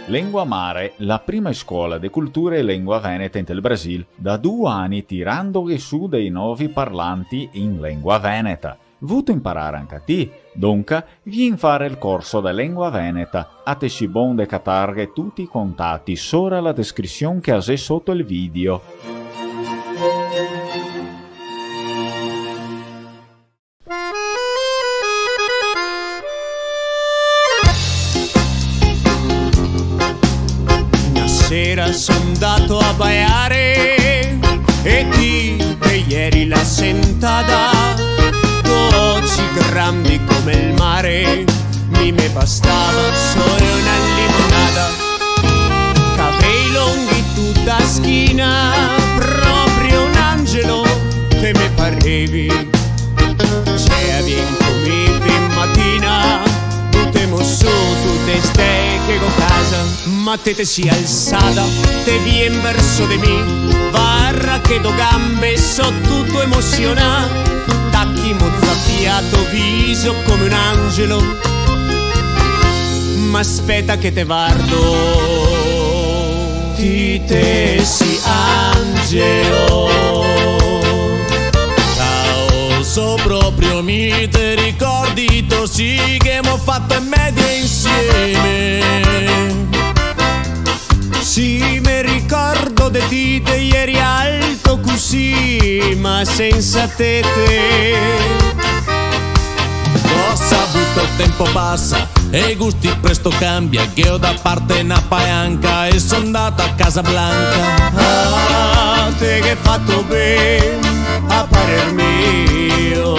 Lengua Mare, la prima scuola di cultura e lingua veneta in il Brasile, da 2 anni tirando su dei nuovi parlanti in lingua veneta. Vuto imparare anche a te, dunque vieni fare il corso di lingua veneta, a te si bon de catarghe tutti i contatti sopra la descrizione che hai sotto il video. Sera sono andato a baiare e ti ieri la sentata, 12 grandi come il mare, me bastava solo una limonata, capelli lunghi tutta schina, proprio un angelo che me parevi, c'è bien come mattina, tutte mosso, tutte stecche con casa. Ma te si alzata, te vien verso di me, varra che do gambe, so tutto emozionato, tacchi mozzafiato, viso come un angelo, ma aspetta che te guardo, ti te si angelo. Ciao, so proprio mi te ricordi, sì che abbiamo fatto in media insieme. Sì, mi ricordo di te ieri alto così, ma senza te. Ho saputo il tempo passa e i gusti presto cambia, che ho da parte una paianca e sono andato a Casablanca. Ah, te che hai fatto bene a parer mio,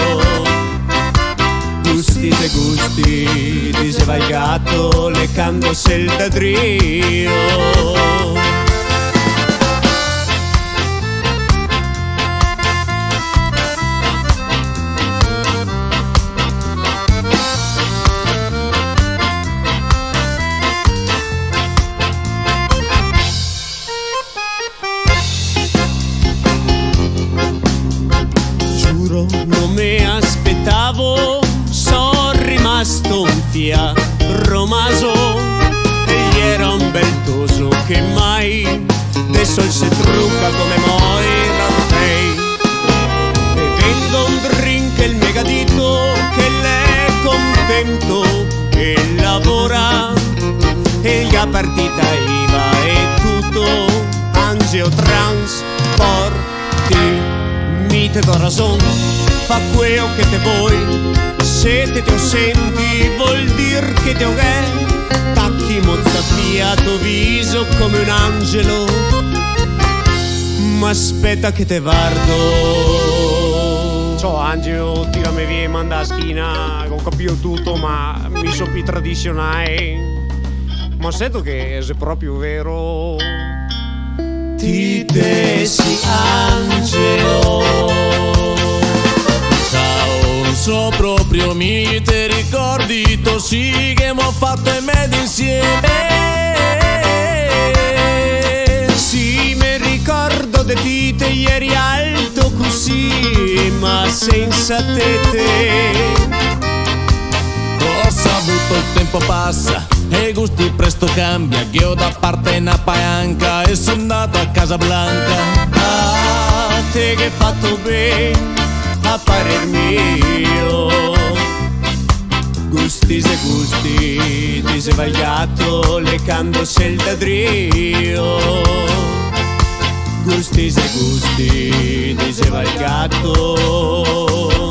gusti te gusti, ti sei sbagliato leccandosi il dadrio. Giuro, non mi aspettavo, sono rimasto un tia romaso e gli era un bel toso che mai adesso si trucca come Moira Rey, e vendo un drink e il megadito che lei è contento e lavora e la partita IVA e tutto angiotrasporti mite corazon fa quello che te vuoi, se te senti vuol dir che te ho tacchi mozzafiato viso come un angelo, ma aspetta che te guardo. Ciao Angelo, tirami via, manda a schina, ho capito tutto ma mi so più tradizionale, ma sento che è proprio vero. Ti tesi angelo. Ciao, so proprio mi te ricordi, sì che abbiamo fatto in media insieme. Sì, mi ricordo di te ieri alto così, ma senza te. Ho saputo il tempo passa e i gusti presto cambia, che ho da parte una paianca e sono andato a Casablanca. Ah, te che hai fatto bene a parer mio, gusti se gusti, ti sei sbagliato leccandosi il dadrio. Gusti se gusti, ti sei sbagliato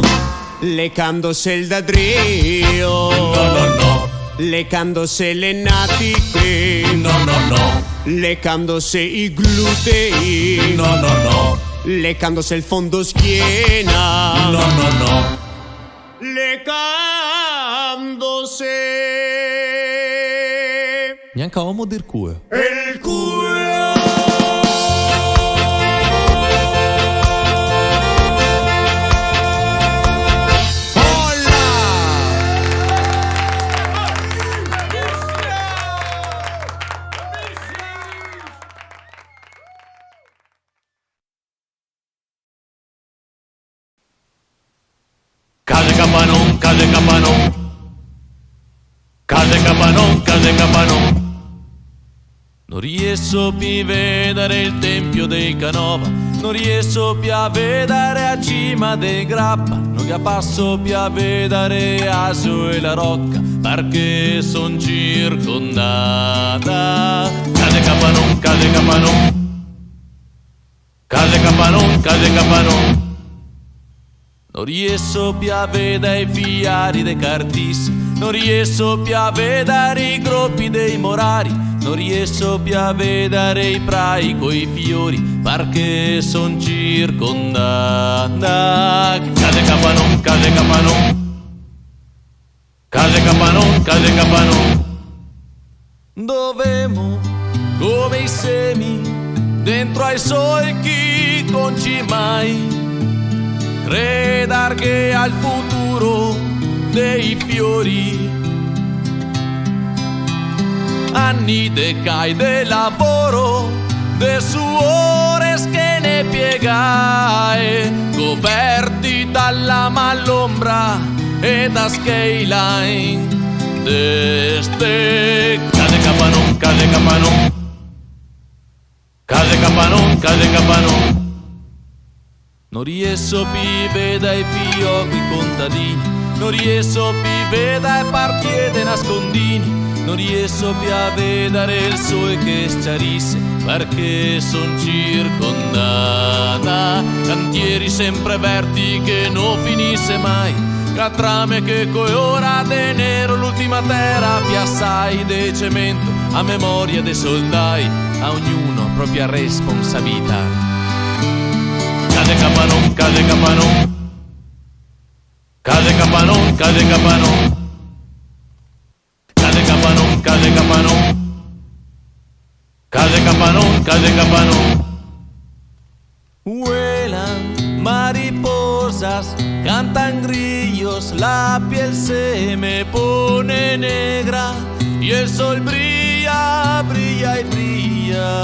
leccandosi il dadrio. No, no, no. Leccandosi le natiche. No, no, no. Leccandosi i glutei. No, no, no. Leccandosi il fondo schiena. No, no, no. Leccandosi Neanche uomo dir cue. il culo. Case capanon, case capanon. Case capanon, case capanon. Non riesco più a vedere il tempio dei Canova, non riesco più a vedere a cima dei Grappa, non capasso più a vedere Aso e la Rocca, perché son circondata. Case Capanon, case Capanon, case Capanon, case Capanon. Non riesco più a vedere i fiari dei Cartisi, non riesco più a vedere i gruppi dei Morari, non riesco più a vedere i prai coi fiori, perché son circondata. Case Capanon, case Capanon, case Capanon, case Capanon. Dovemo, come i semi, dentro ai solchi conci mai, credar che al futuro dei fiori, anni decai de lavoro, de suores che ne piegai, coperti dalla malombra e da skyline d'este. Case Capanon, case Capanon, case Capanon, case Capanon. Non riesco più a vedere i fiocchi contadini, non riesco più a vedere partite nascondini, non riesco più a vedere il sole che schiarisse, perché son circondata. Cantieri sempre verti che non finisse mai, catrame che coi ora de nero l'ultima terra piassai de cemento, a memoria dei soldai, a ognuno propria responsabilità. Case Capanon, case Capanon, case Capanon, case Capanon, case Capanon, case Capanon, case Capanon, case Capanon. Vuelan mariposas, cantan grillos, la piel se me pone negra y el sol brilla, brilla y brilla.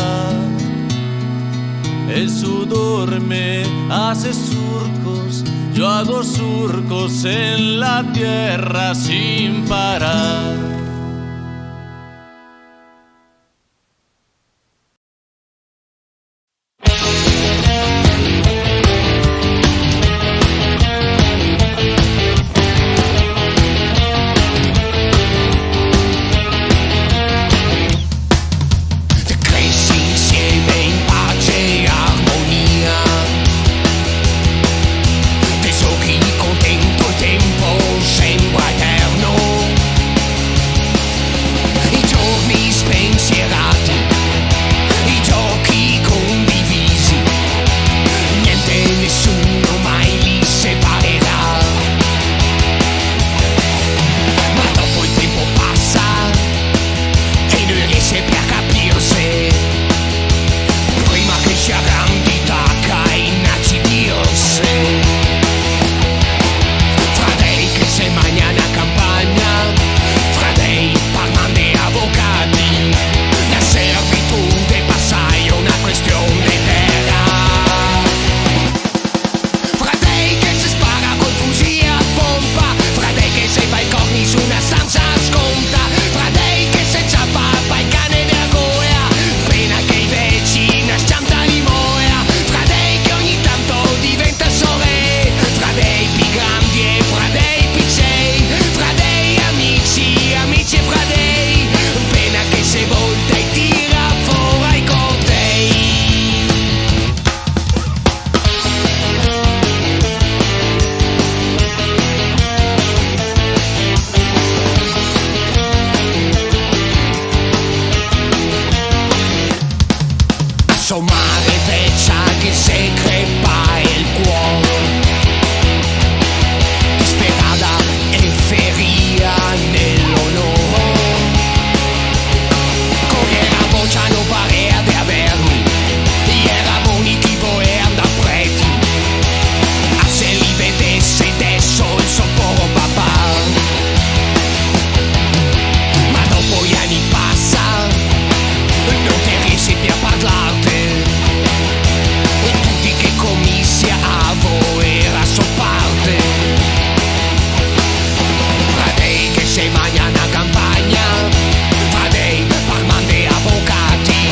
El sudor me hace surcos, yo hago surcos en la tierra sin parar. Se mañana campaña, Fradei, parman de avvocati,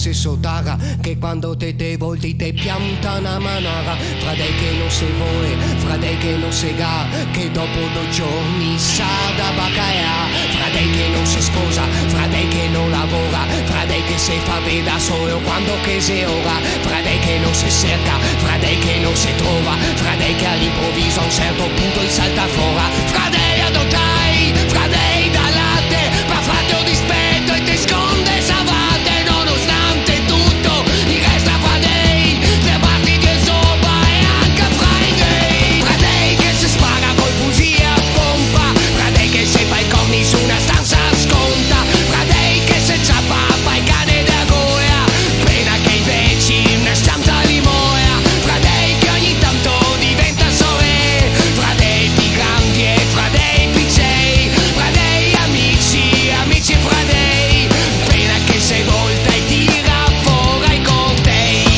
se sottara, che quando te volti te pianta una manara. Fra dei che non si vuole, fra dei che non si ga, che dopo 2 giorni sa da baccaia. Fra dei che non si sposa, fra dei che non lavora, fra dei che si fa veda solo quando che si ora. Fra dei che non si cerca, fra dei che non si trova, fra dei che all'improvviso a un certo punto il salta fuori. Fra dei adottai, fra dei da latte, ma fate un dispetto e ti sconde savate. Nonostante tutto, il resta fra dei, tre parti di sopra e anche fra i gay. Fra dei che si spara col fusi a pompa, fra dei che si fa i corni su una stanza sconta, fra dei che si ciappa fa i cane da goia, pena che invece una stanza li moia. Fra dei che ogni tanto diventa sole, fra dei più grandi e fra dei piccei, fra dei amici, amici fra dei, pena che sei volta e tira fuori i cortei.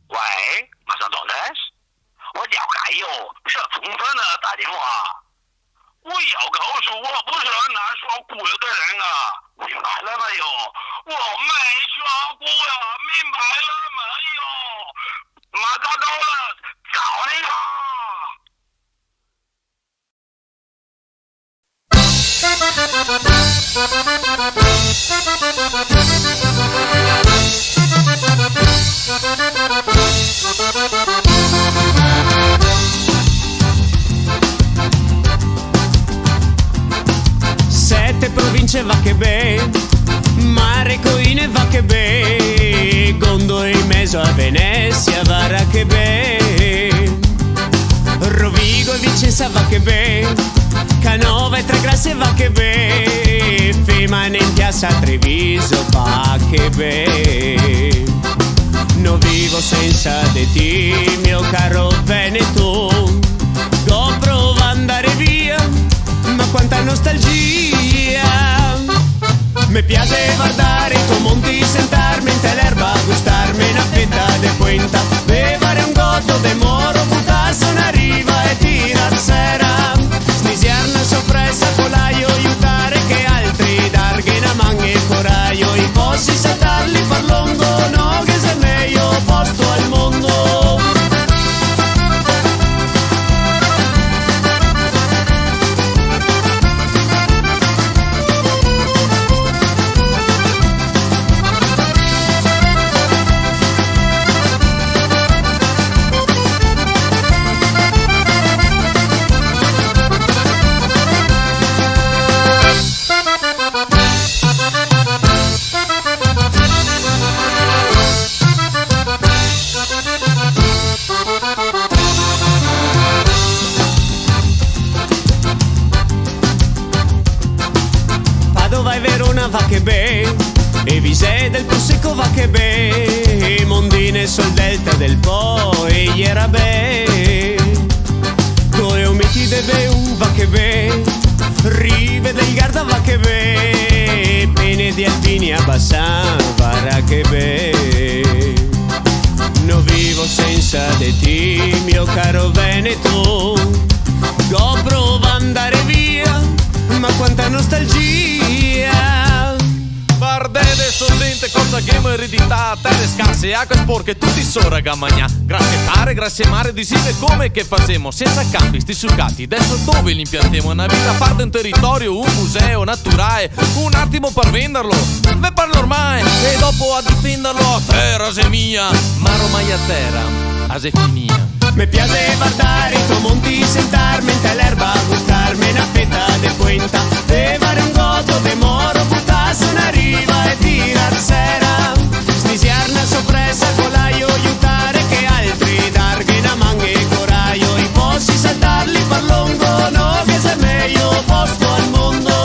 喂，马上到呢？我了解哟，是从这呢打电话。我要告诉我不是那说古的人啊，明白了没有？我没说古呀，明白了没有？马上到了，找你了。Sette province va che be, mare coine va che be, Gondo in mezzo a Venezia va che be, Rovigo e Vicenza va che be, Canova e Tregrasse va che be, Femane in piazza Treviso va che be. Non vivo senza di te, mio caro Veneto, do prova andare via, ma quanta nostalgia. Mi piace guardare i tuoi monti, sentarmi in l'erba, gustarmi una fetta de puenta, bevere un gotto de moro, buttarsi una riva e tirar sera, snisiar una sorpresa con l'aio, aiutare che altri, darghe una mano e coraggio, i fossi saltarli per lungo, no che sei meglio posto al mondo. Va che be, e Visè del Prosecco va che be, Mondine sul delta del Po e iera be, Due omiti de Beu va che be, Rive del Garda va che be, Pene di Alpini a Bassan va che be. Non vivo senza di te, mio caro Veneto, go prova andare via, ma quanta nostalgia. Pardede solente cosa che mi eredità, terre scarse, acque sporche, tutti so ragamagna. Grazie tare, grazie mare, disine come che facemo, senza campi, sti succati, adesso dove li impiantiamo? Una vita a parte un territorio, un museo naturale, un attimo per venderlo, ve parlo ormai, e dopo a difenderlo, a terra se mia, ma ormai a terra, a se finia. Mi piace guardare i tuoi monti, sentarmi in l'erba, gustarmi una fetta de puenta, bevere un gotto de moro, buttarsi una riva e tirar sera, snisiar una sorpresa con l'aio, aiutare che altri, darghe una mano e coraggio, i fossi saltarli per lungo, no che sei meglio posto al mondo.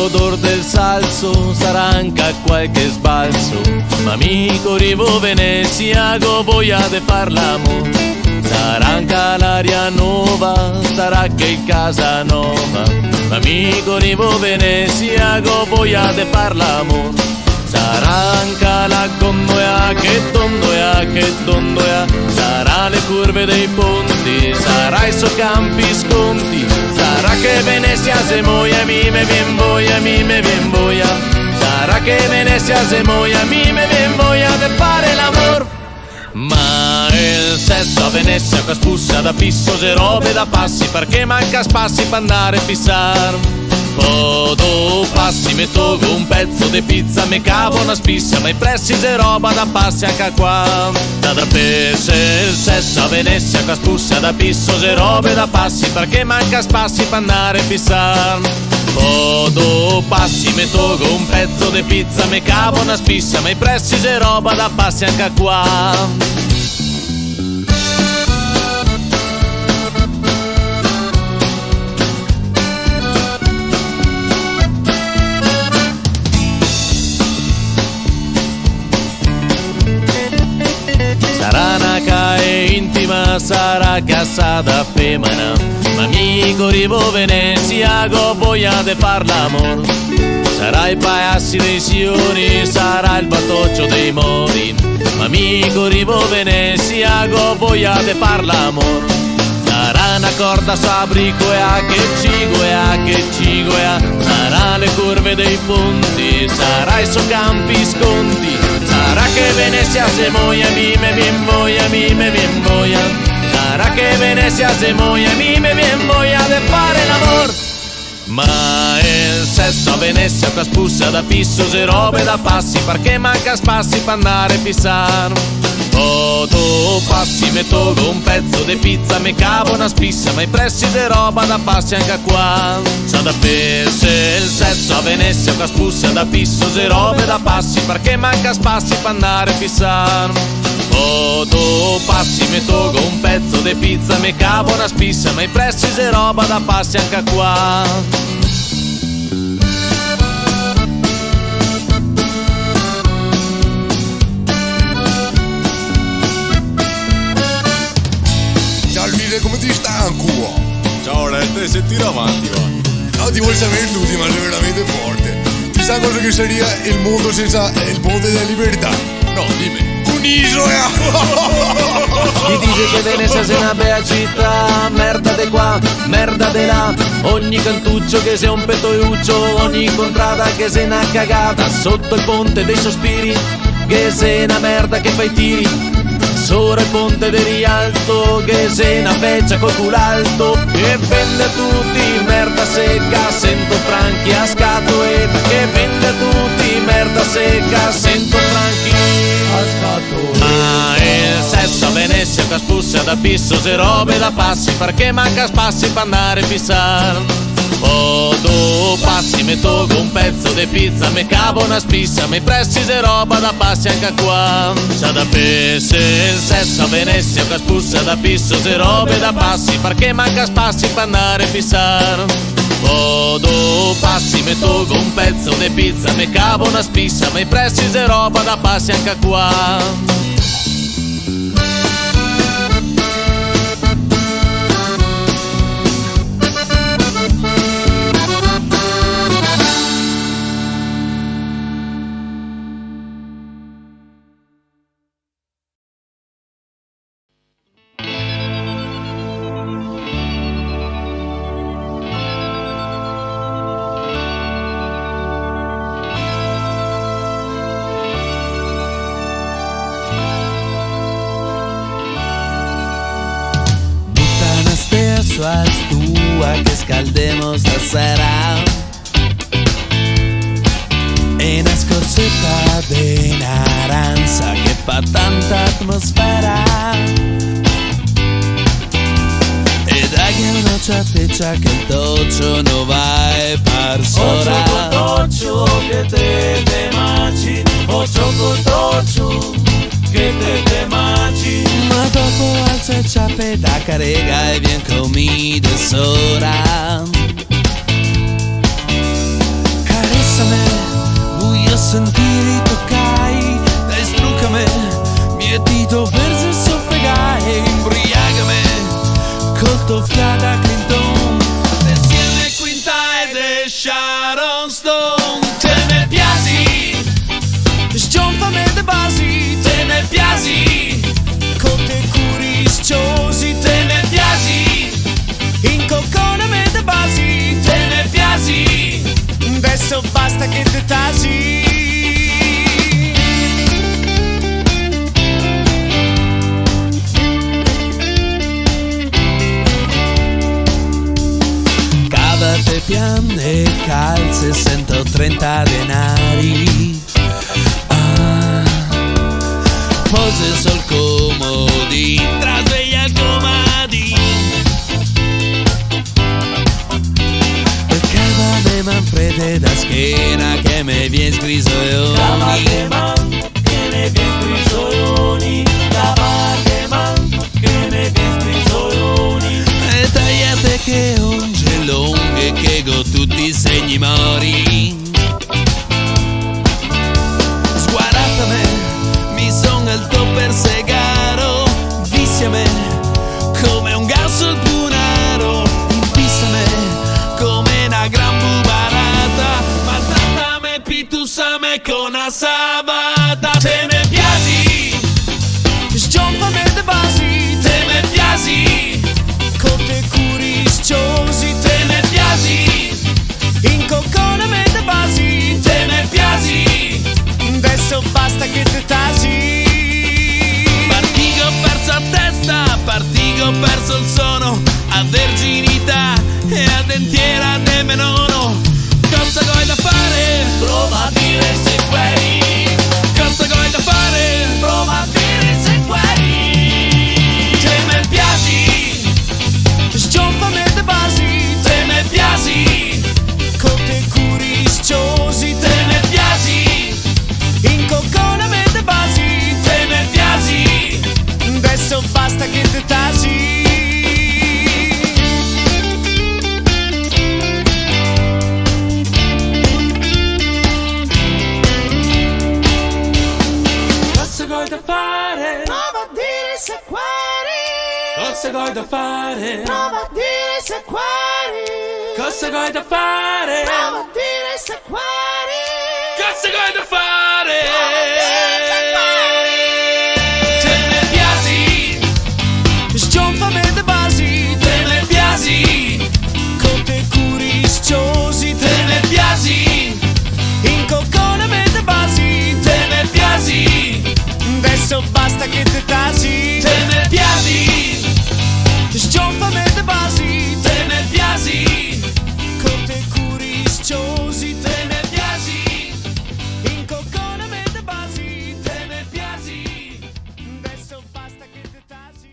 l'odor del salso, sarà anche qualche sbalzo. Ma amico rivo Venezia, go voglia de far l'amore. Sarà anche l'aria nuova, sarà che il casa nuova. Ma amico rivo Venezia, go voglia de far l'amore. Sarà anche la condoia, che tondoia, che tondoia. Sarà le curve dei ponti, sarà i suoi campi sconti. Sarà che Venezia se muoia, mi me vien voglia, mi me vien voglia. Sarà che Venezia se muoia, mi me vien voglia de fare l'amor. Ma il sesso a Venezia qua spussa da pisso, se robe da passi, perché manca spassi per andare a fissare. Podo passi, me togo un pezzo di pizza, me cavo una spissa, ma i pressi de roba da passi anche qua. Da pesce il sesso a Venezia qua spussa da pisso, se robe da passi, perché manca spassi per andare a fissare. Podo passi, me togo un pezzo di pizza, me cavo una spissa, ma i pressi de roba da passi anche qua. Intima sarà cassata femmina, ma amico rivo Venezia, go voglia de far l'amor. Sarà i paessi dei sioni, sarà il battoccio dei mori, ma amico rivo Venezia, go voglia de far l'amor. Sarà una corda sabricoea che cigoea, sarà le curve dei ponti, sarà i suoi campi sconti. Sarà che Venezia se muoia, mi me vien voglia, mi me vien voglia. Sarà che Venezia se muoia, mi me vien voglia de fare l'amor. Ma il sesso a Venezia qua spussa da pisso, se robe da passi, perché manca spassi per andare a fissare. Foto passi, me togo un pezzo di pizza, me cavo una spissa, ma i pressi de roba da passi anche qua. Sa da pesce il sesso a Venezia qua spussa da pisso, se robe da passi, perché manca spassi per andare a fissare. Foto passi, me togo un pezzo di pizza, me cavo una spissa, ma i pressi de roba da passi anche qua. Come ti sta ancora? Ciao Lette, se tira avanti va. No, ti vuoi sapere l'ultima, è veramente forte. Ti sa cosa che sarebbe il mondo senza il ponte della libertà? No, dimmi. Un'isola! Chi dice che Venezia sia una bella città, merda de qua, merda de là. Ogni cantuccio che sia un pettoiuccio, ogni contrada che sia una cagata. Sotto il ponte dei sospiri, che sia una merda che fai tiri. Sopra il ponte del Rialto, che sei una feccia col culo alto, e vende a tutti merda secca, sento franchi a scatole, che vende a tutti merda secca, sento franchi a scatole. Ma il sesso a Venezia qua spussa da pisso, se robe da passi, perché manca spassi per andare a fissare. Foto passi, me togo un pezzo di pizza, me cavo una spissa, me pressi de roba da passi anche qua. Sa da pesce il sesso a Venezia qua spussa da pisso, se robe da passi, perché manca spassi per andare a fissare. Foto passi, me togo un pezzo di pizza, me cavo una spissa, me pressi de roba da passi anche qua. As tua que scaldemos la sera e una scorzetta di naranza che fa tanta atmosfera e da che uno c'atteccia che il doccio non vai par sora Doccio che te maci, occio doccio che te maci. ma dopo alza il ciappe da carega e vien comida sora stoffiata Clinton, insieme Quinta ed è Sharon Stone. Te ne piaci, Sgiomfame de basi, te ne piaci, con te curiciosi, te ne piaci, incocconame de basi, te ne piaci. adesso basta che te tasi. Cavate piante calze, 130 denari. Pose sul comodi, trasveglia comadi. Cavate Manfrede da schiena che me vien sgrisoioni. Cavate man che ne vien sgrisoioni. Cavate man che ne vien sgrisoioni. E tagliate che onge lunghe che go tutti i segni mori. Sguardatame, mi son al tuo persegaro, viciame come un gas al punaro, impísame come una gran bubarata, maltrattame, pitusame con una sabata. Te ne piaci, Sgiomfame de basi, te ne piaci, con te curiciosi, te ne piaci, incocconame de basi, te ne piaci. adesso basta che te tasi. Partigo perso a testa, partigo perso il sono, a verginità e a dentiera nemmeno. Cosa vuoi da fare? Prova a dire se guari. Cosa vuoi da fare? Prova a dire se guari. Te ne piaci, Sgiomfame de basi, te ne piaci, con te curiciosi, te ne piaci, incocconame de basi, te ne piaci. adesso basta che te tasi. Cosa vuoi da fare? Prova a dire se guari. Cosa vuoi da fare? Prova a dire se guari. Cosa vuoi da fare? Prova a dire se guari. Cosa vuoi da fare? Te ne piaci, Sgiomfame de basi, Te ne piaci, con te curiciosi, te ne piaci, incocconame de basi, te ne piaci, adesso basta che te tasi. te ne piaci, Sgiomfame de basi, te ne piaci, con te curiciosi, te ne piaci, incocconame de basi, te ne piaci. adesso basta che te tasi.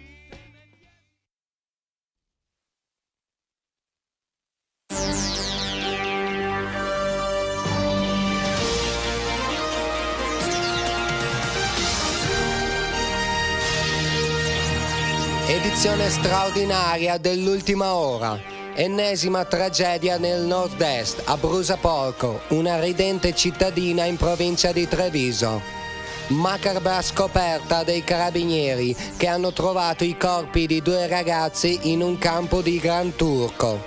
Edizione straordinaria dell'ultima ora. Ennesima tragedia nel nord-est, a Brusaporco, una ridente cittadina in provincia di Treviso. Macabra scoperta dei carabinieri che hanno trovato i corpi di 2 ragazzi in un campo di Gran Turco.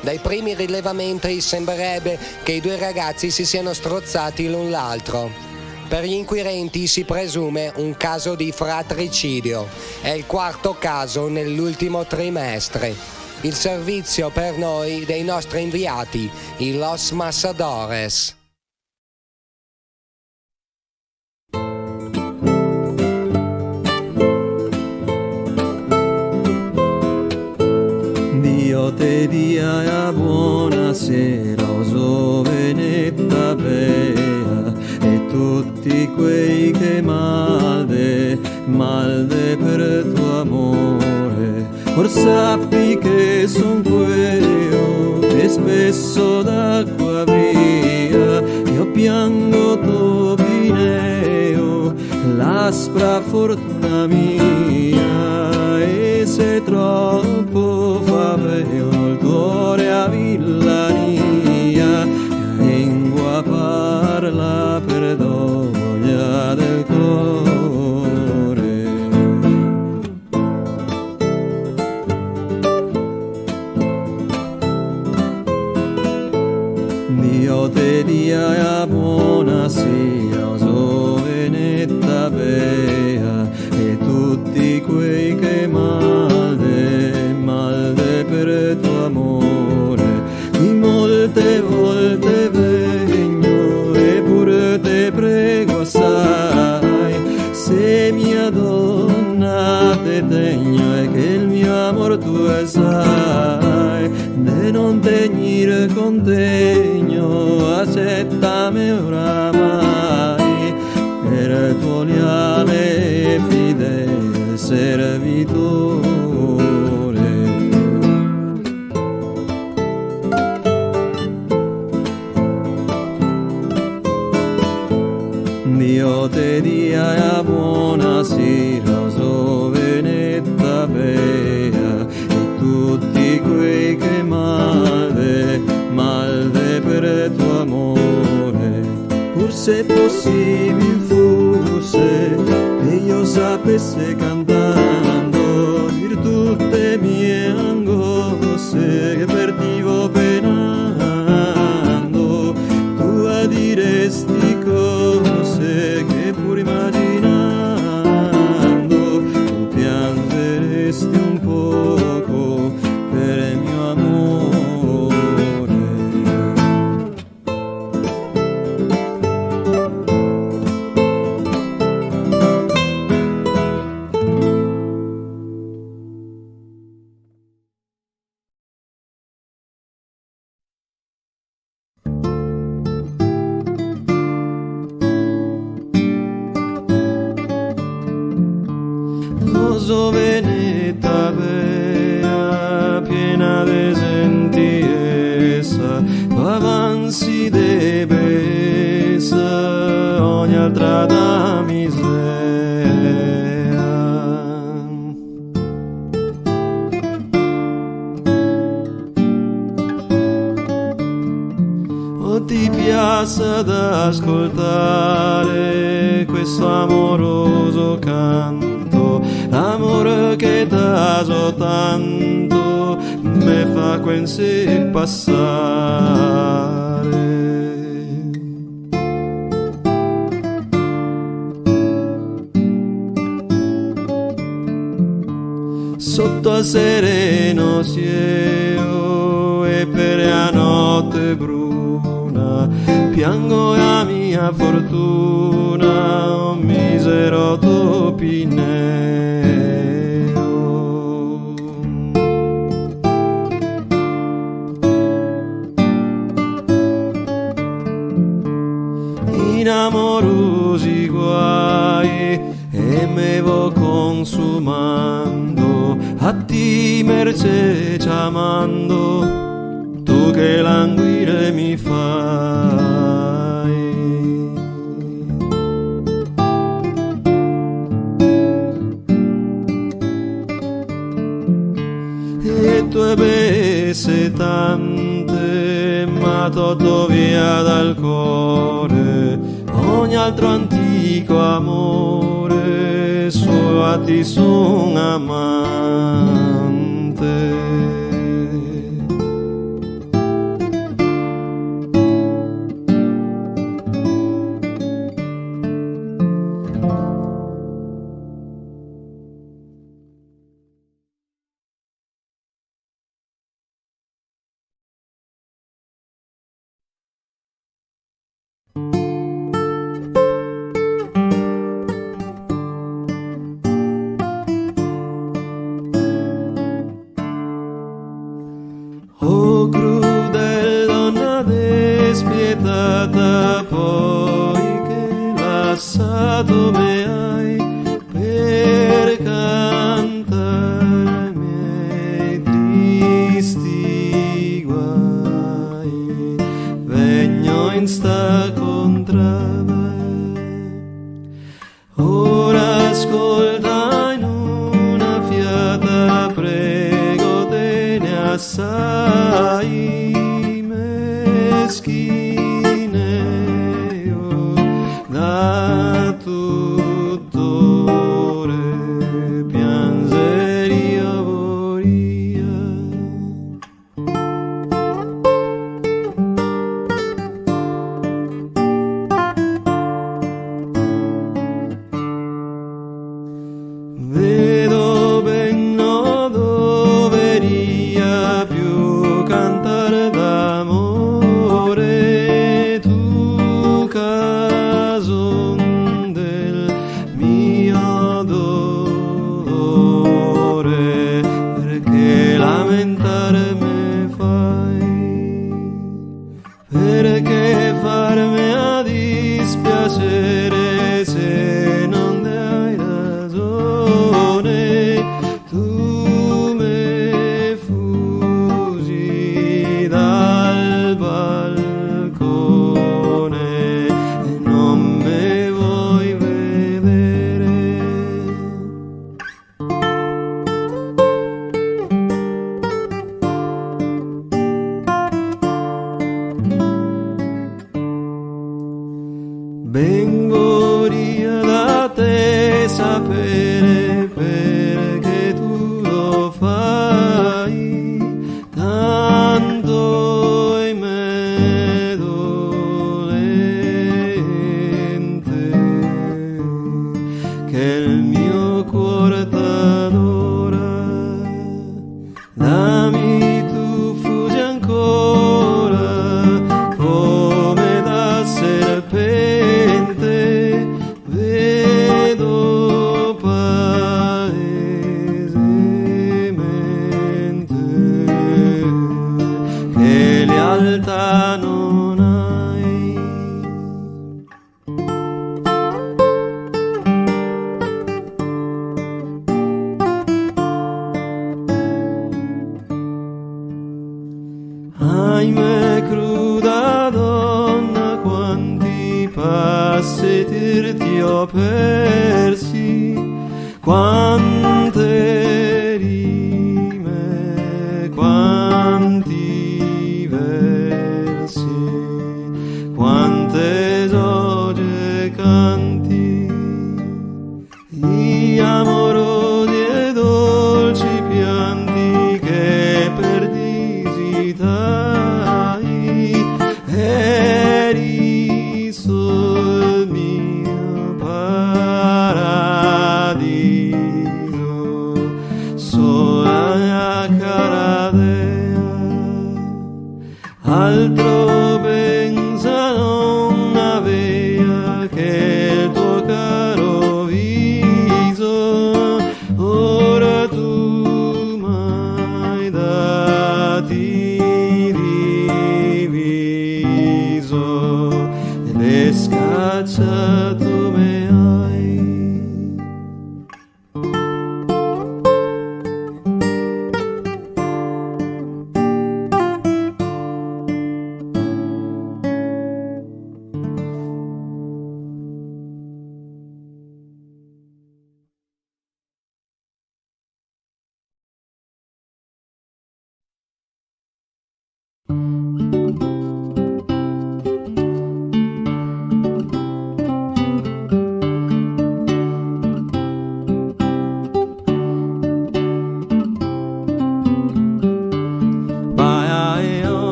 Dai primi rilevamenti sembrerebbe che i 2 ragazzi si siano strozzati l'un l'altro. Per gli inquirenti si presume un caso di fratricidio. È il 4º caso nell'ultimo trimestre. Il servizio per noi dei nostri inviati, i Los Massadores. Dio te dia buonasera, Osovenetta bea, e tutti quei che malde per tuo amore. Or sappi che son queo e spesso d'acqua via, io piango Topineo, l'aspra fortuna mia, e se troppo fa il cuore a villania, lingua parla per doglia del cuore. Dio te dia buonasera, Sovenetta bea, e tutti quei che malde per tuo amore, di molte volte vegno e pure te prego assai, se mia donna te tegno e che il mio amor tu sai, de non tegnire contegno, accettami oramai, per tuo leale e fedele servitore. Dio te dia buonasera, Sovenetta bea, e tutti quei che malde per tuo amore, pur se possibile fosse che io sapesse cantando dir tutte mie angosce che perdivo penando, tu diresti cose che pur immaginando tu piangeresti un poco per il mio amore. Sovenetta bea, piena de sentiesa, tu avanzi de bellezza, ogni altra da miseria. O ti piace ad ascoltare questo amoroso canto, l'amore che dà soltanto me fa quasi passare. Sotto al sereno cielo e per la notte bruna piango la mia fortuna, un misero topineo. In amorosi guai e me vo consumando, a ti merce chiamando, tu che languire mi fai. E tue besse tante m'ha tolto via dal cuore ogni altro antico amore, solo a ti son amante. Oh crudel donna despietata, poi che lasciato me hai per cantare i miei tristi guai, vegno in sta contra me. Ora ascolta in una fiata, prego te ne assai meschine io da tutore piangeria voria. realtà non hai. Ahimè, cruda donna, quanti passi ti ho persi, quante rime, quanti versi, quante esoge canti di amorodi e dolci pianti che perdisitai, eri sul mio paradiso, sola mia cara dea, altro pensa non avea che il tuo caro viso, ora tu m'hai dati diviso e scacciato me hai.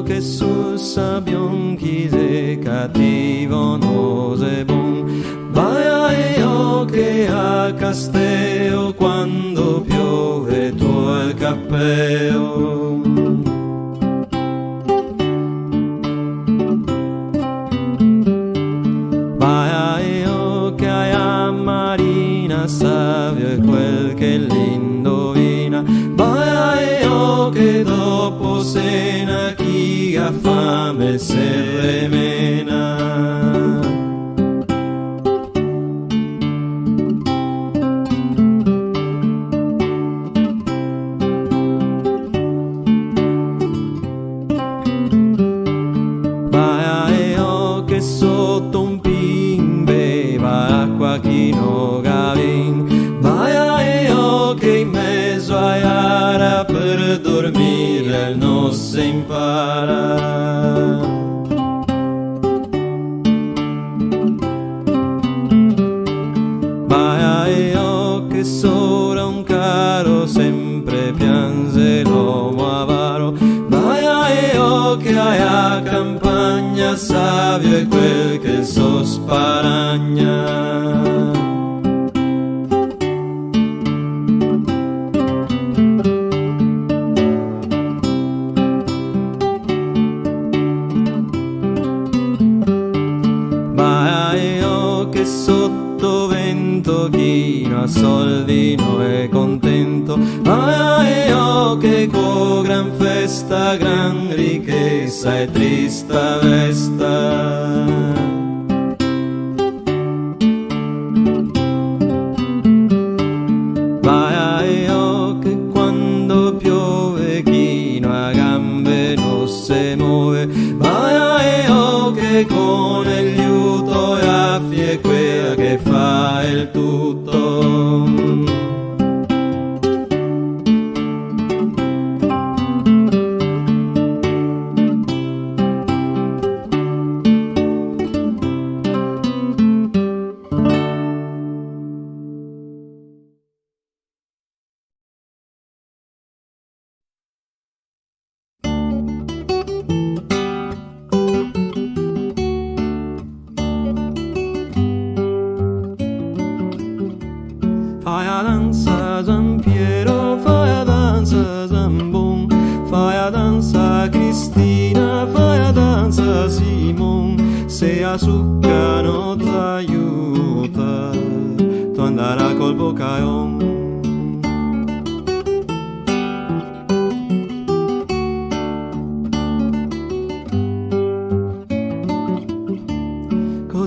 Che sul sabbion chi se cattivo non se bon, vai io che a Casteo quando piove tuo il cappello. Vai io che a Marina savio è quel che l'indovina, vai io che dopo cena chi ha fame se remena. Vai io che sotto un pin beva acqua chi no gavin, vai io che in mezzo a Iara per dormire non si impara. Vai io che sopra un caro sempre piange l'uomo avaro, vai io che a campagna savio è quel che so sparagna. Sotto vento chi non ha soldi non è contento, ma io che con gran festa, gran ricchezza e trista vesta. Vai io che quando piove chi non ha gambe non si muove, vai io che con il liuto e affie quella che fa il tutto. Fai a danza San Piero, fai a danza San Bon, fai a danza Cristina, fai a danza Simon, se a succa non t'aiuta, tu andrà col boccaion.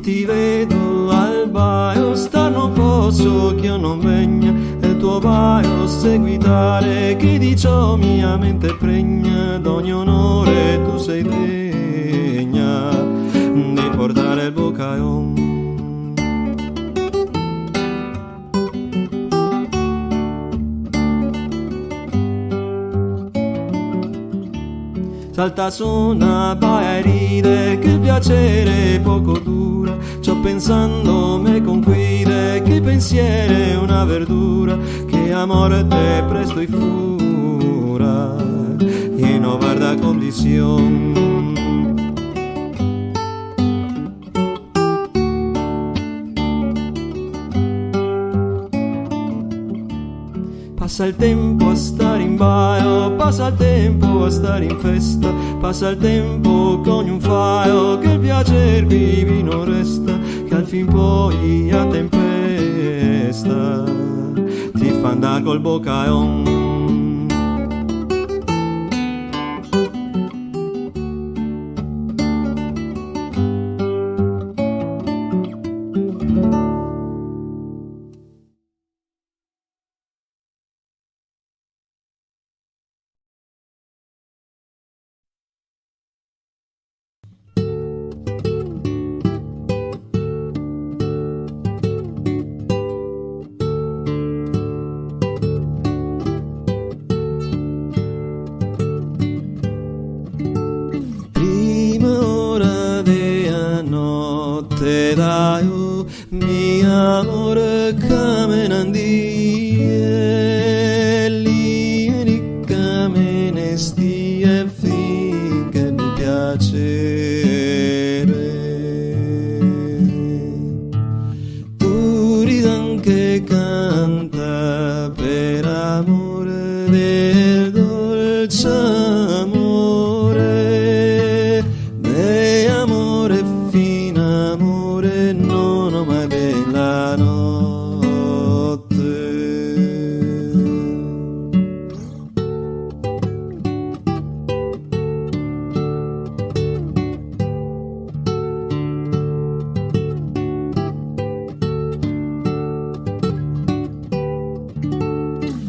ti vedo al baio, star non posso che io non venga, e il tuo baio seguitare, che di ciò mia mente pregna, d'ogni onore tu sei degna di portare il bocaion. Salta su una baia e ride, che il piacere poco dura, ciò pensando me conquide, che pensiero è una verdura, che a morte presto y fura, y no guarda condición. Passa il tempo a stare in baio, passa il tempo a stare in festa, passa il tempo con un faio, che il piacer vivi non resta, che al fin poi a tempesta ti fa andare col bocaion. Mi amore camenandie, lì camene stie finché mi piacere. Tu ridan che canta per amore del dolce amore, de amore fin amore non ho mai bella notte.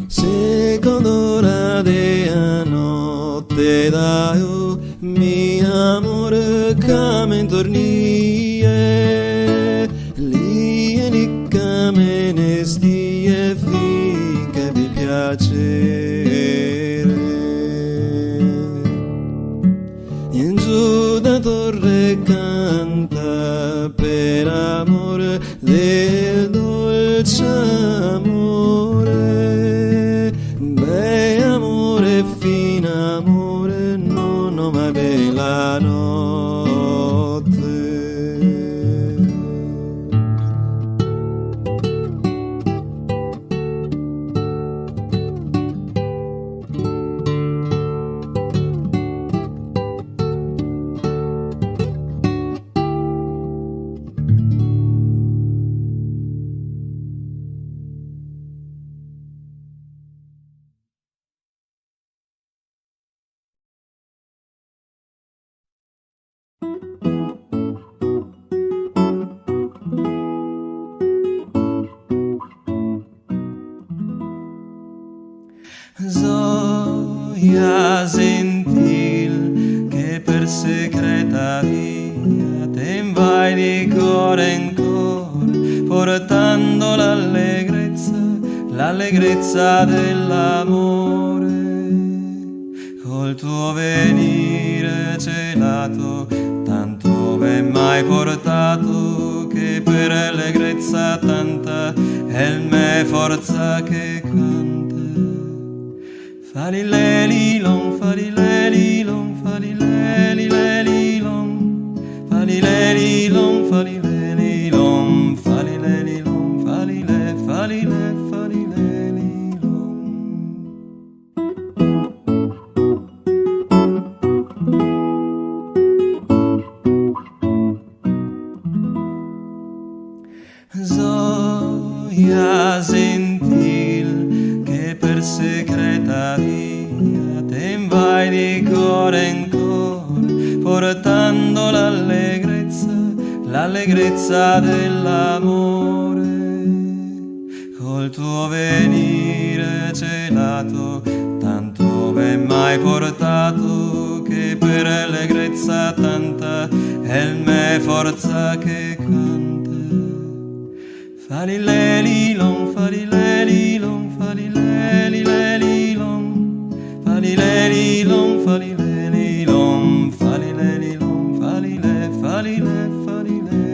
Secondo ora della notte dai mi amore camen tornie, lì camene stie finché vi piacere. In giù da torre canta per amore del dolce amore, beh amore fin amore non ho mai bella notte. Zoia sentil che per secreta via te vai di cuore in cuore, portando l'allegrezza dell'amore, col tuo venire celato tanto ben mai portato, che per allegrezza tanta è il me forza che canta. Falilelilon, falilelilon, falilelilelilon, falilelilon, falilelilon, falilelilon, falile, falile, falilelilon. Zoia sentil che per secreta via te vai di cuore in cuore, portando l'allegrezza l'allegrezza dell'amore, col tuo venire celato, tanto ben mai portato, che per allegrezza tanta è il me forza che canta. Falilelilon, falilelilon, falilelilelilon, falilelilon, falilelilon, falilelilon, falile, falile, falilelilon.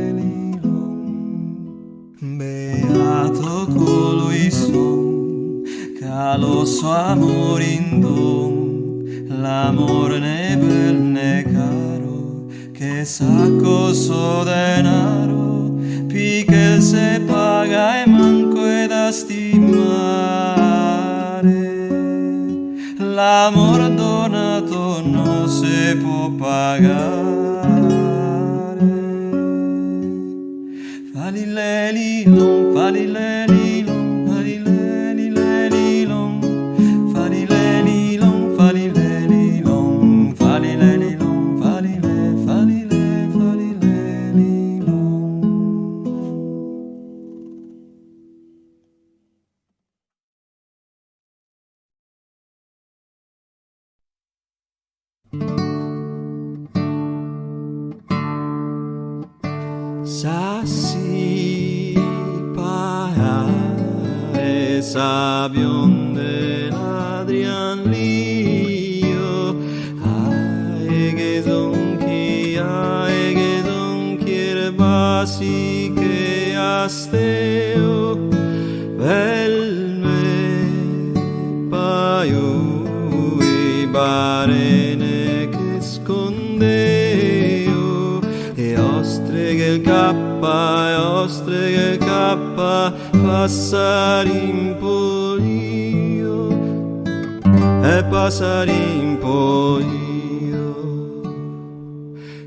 Beato colui son, che lo suo amor in don, l'amor ne bel ne caro, che sacco so denaro, pi che se paga e manco è da stimare. L'amor donato non si può pagare. Falilelilon, falilelilon, falilelilelilon, falilelilon, falilelilon, falilelilon, falile, falile, falilelilon. Sassi pae sa bionde l'Adrian Lio, ae che zonchi basi che asteo, bel me paio e barene che scondeo, e ostre che il cappa, e ostre che il cappa, passare in polio, e passare in polio,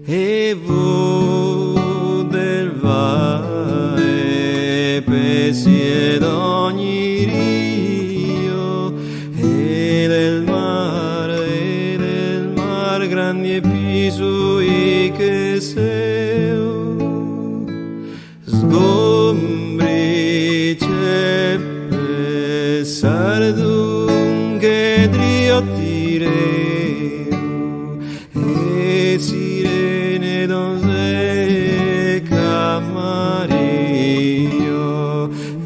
e vo del vae pesi ed ogni rio, e del mar grandi e pisui che seo, sgombri ceppe sardunghe driottireo, e sirene donze camario,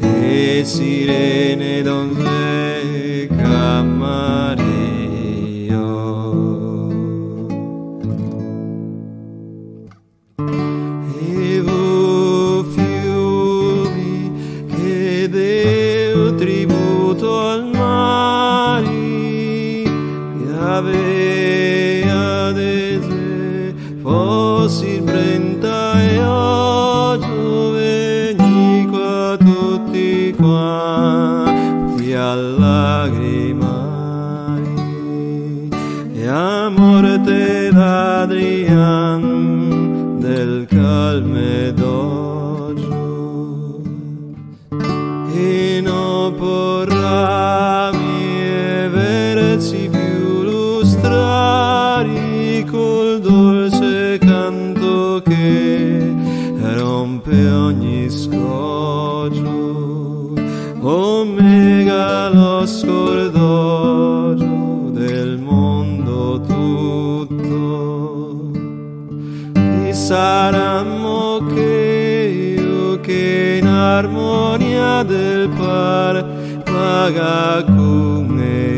e sirene donze camario. E vo fiumi che deo tributo al mari, che avea dese fossi brenta e oggi veni qua tutti quanti a lagrimari, e a morte d'Adrian del calme doggio, e non porrà mie versi più lustrari col dolce canto che rompe ogni scoggio, o megalo scordogio del mondo tutto. E saranno che in armonia del par paga con eo.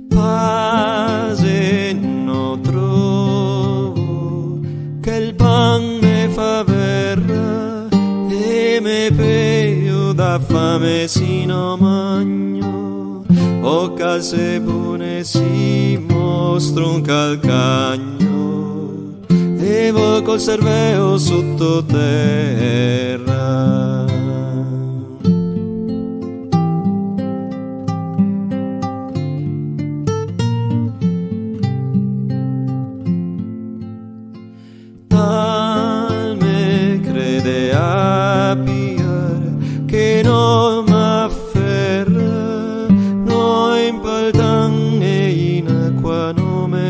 Pace no trovo, che il pan me fa verra, e me peo da fame sino magno, o calze buone si mostra un calcagno, e vo col cerveo sottoterra.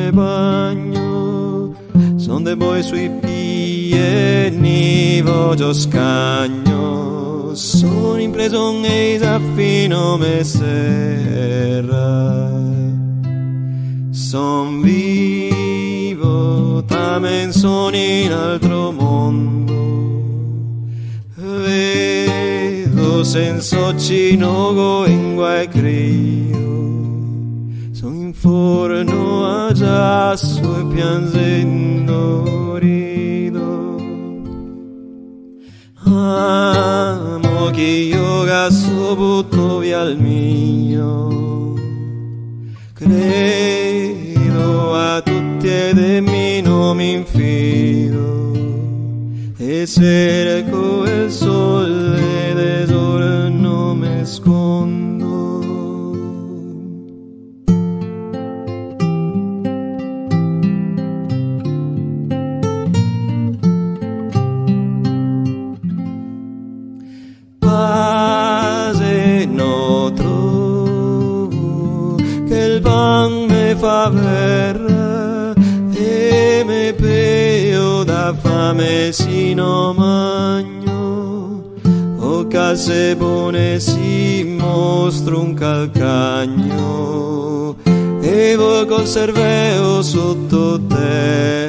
me bagno, son de boi sui piedi, ni voglio scagno, sono impreso un eisa fino me serra, son vivo, tamen sono in altro mondo, vedo senza cinogo in guai crio, son in forno a giasso e piangendo rido, amo che io gasso butto via il mio, credo a tutti ed e mi non mi infido, e cerco il sole d'esore non mi scondo. Pace no trovo che il pan me fa verra e me peo da fame sino magno, o case buone si mostra un calcagno e voi conserveo sotto terra.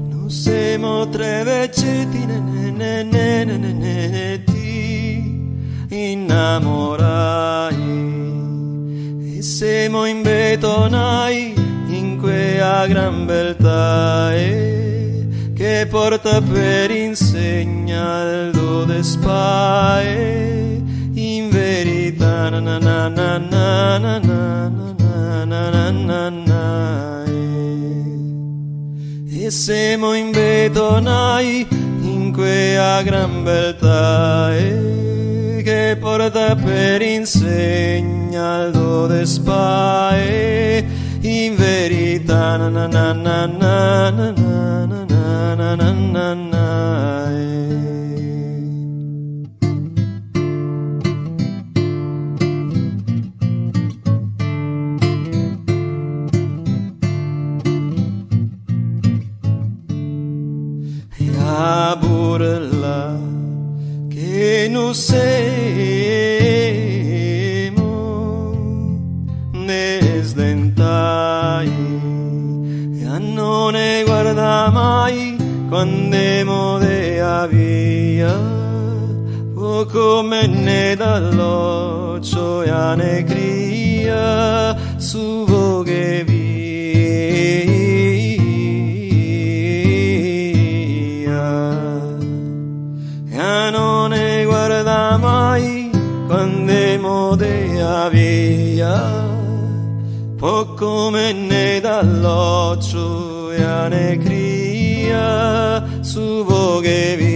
Non siamo tre vecchietti ti innamorai e siamo imbetonai in quella gran beltà che porta per insegnaldo de spae in verità na na na na na na na na na na na. E siamo imbetonai in quella gran beltà che porta per insegnaldo de spae in verità na na na na na na na na na na na na. A burla che non siamo ne sdentai e a non ne guarda mai quando modea via o come ne dall'occhio e a ne cria su voghe via. Non ne guarda mai quando modea via, poco me ne dall'occhio e ne cria su voghe via.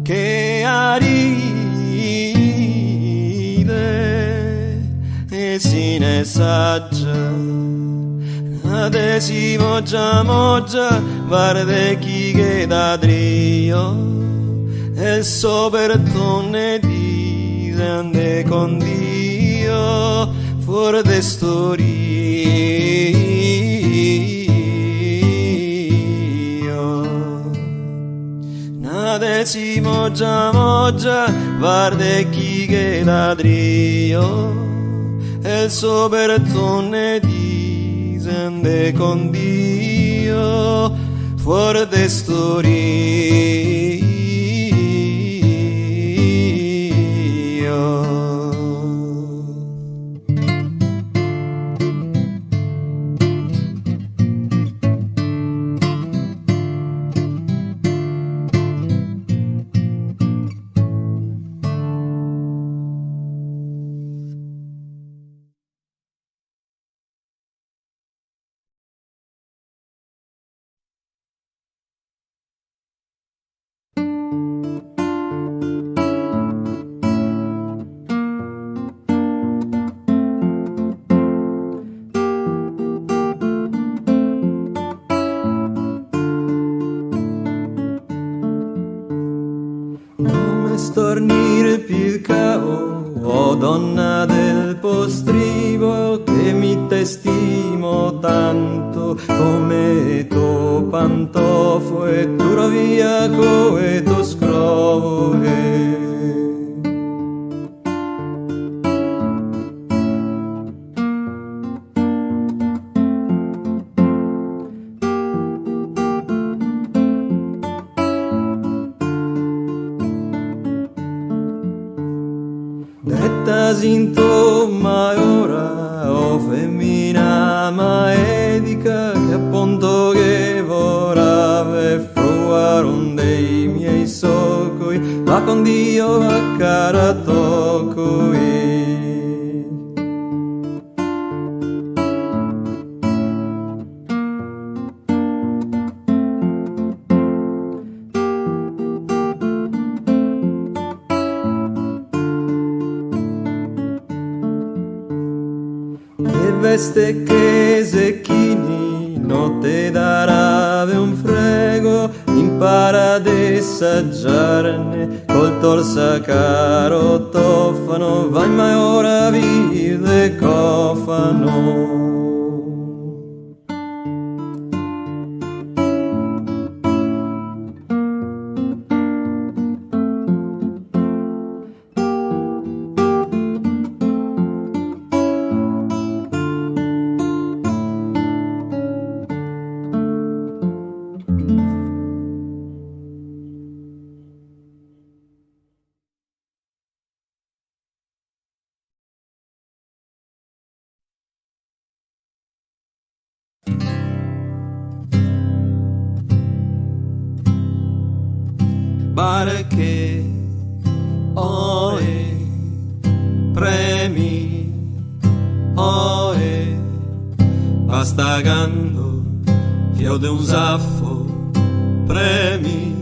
Che aride e si ne saggia adesso moggia guarda chi che da drio e soprattutto dice ande con Dio fuori de storia. Adesso moggia guarda chi che ladrio e il suo bertone disende con Dio fuori de storia. donna del postrivo, che mi t'estimo tanto come tuo pantofo e tu roviaco e tu scrovo. Sintoma ora, o femmina maedica, che appunto che vorave fruare dei miei soccoi, va con Dio a cara toccoi. Veste che secchini non te darave un frego, impara ad assaggiarne col torsa caro tofano, vai mai ora vide cofano. Barche, oe, premi, oe, va stagando, fio de un zaffo, premi,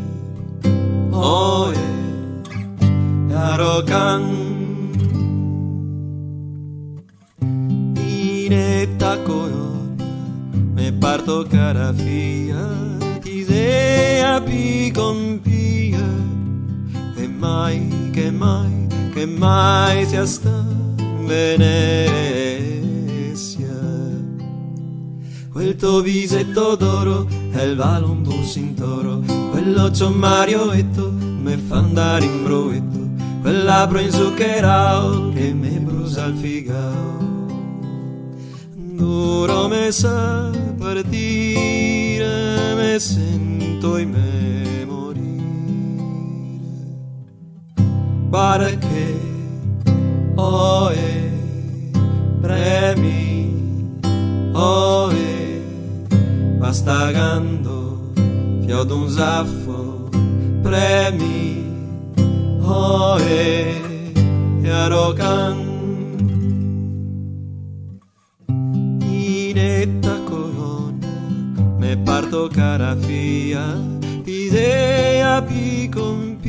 oe, arocan, inetta coyon, me parto carafia, ti sea pi compia. Che mai sia sta in Venezia. Quel tuo visetto d'oro è il Valumbus in toro, quell'occhio marioetto me fa andare in broetto, quel labbro inzuccherao che me brusa il figao. Duro me sa partire, me sento in me. Barche, oe, premi, oe, va stagando, fio d'un zaffo, premi, oe, e arocan. Inetta corona, me parto carafia, idea pi compia.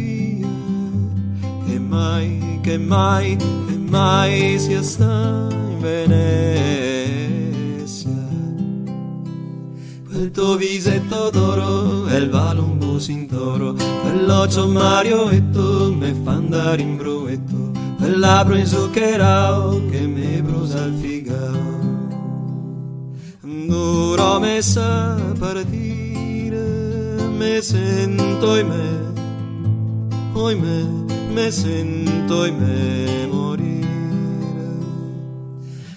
Che mai sia sta in Venezia. Quel tuo visetto d'oro è il Valumbus in toro, quell'occhio marioetto me fa andare in bruetto, quel labbro inzuccherao che me brusa il figao. Duro me sa partire, me sento in me, oimè, me sento in me morire.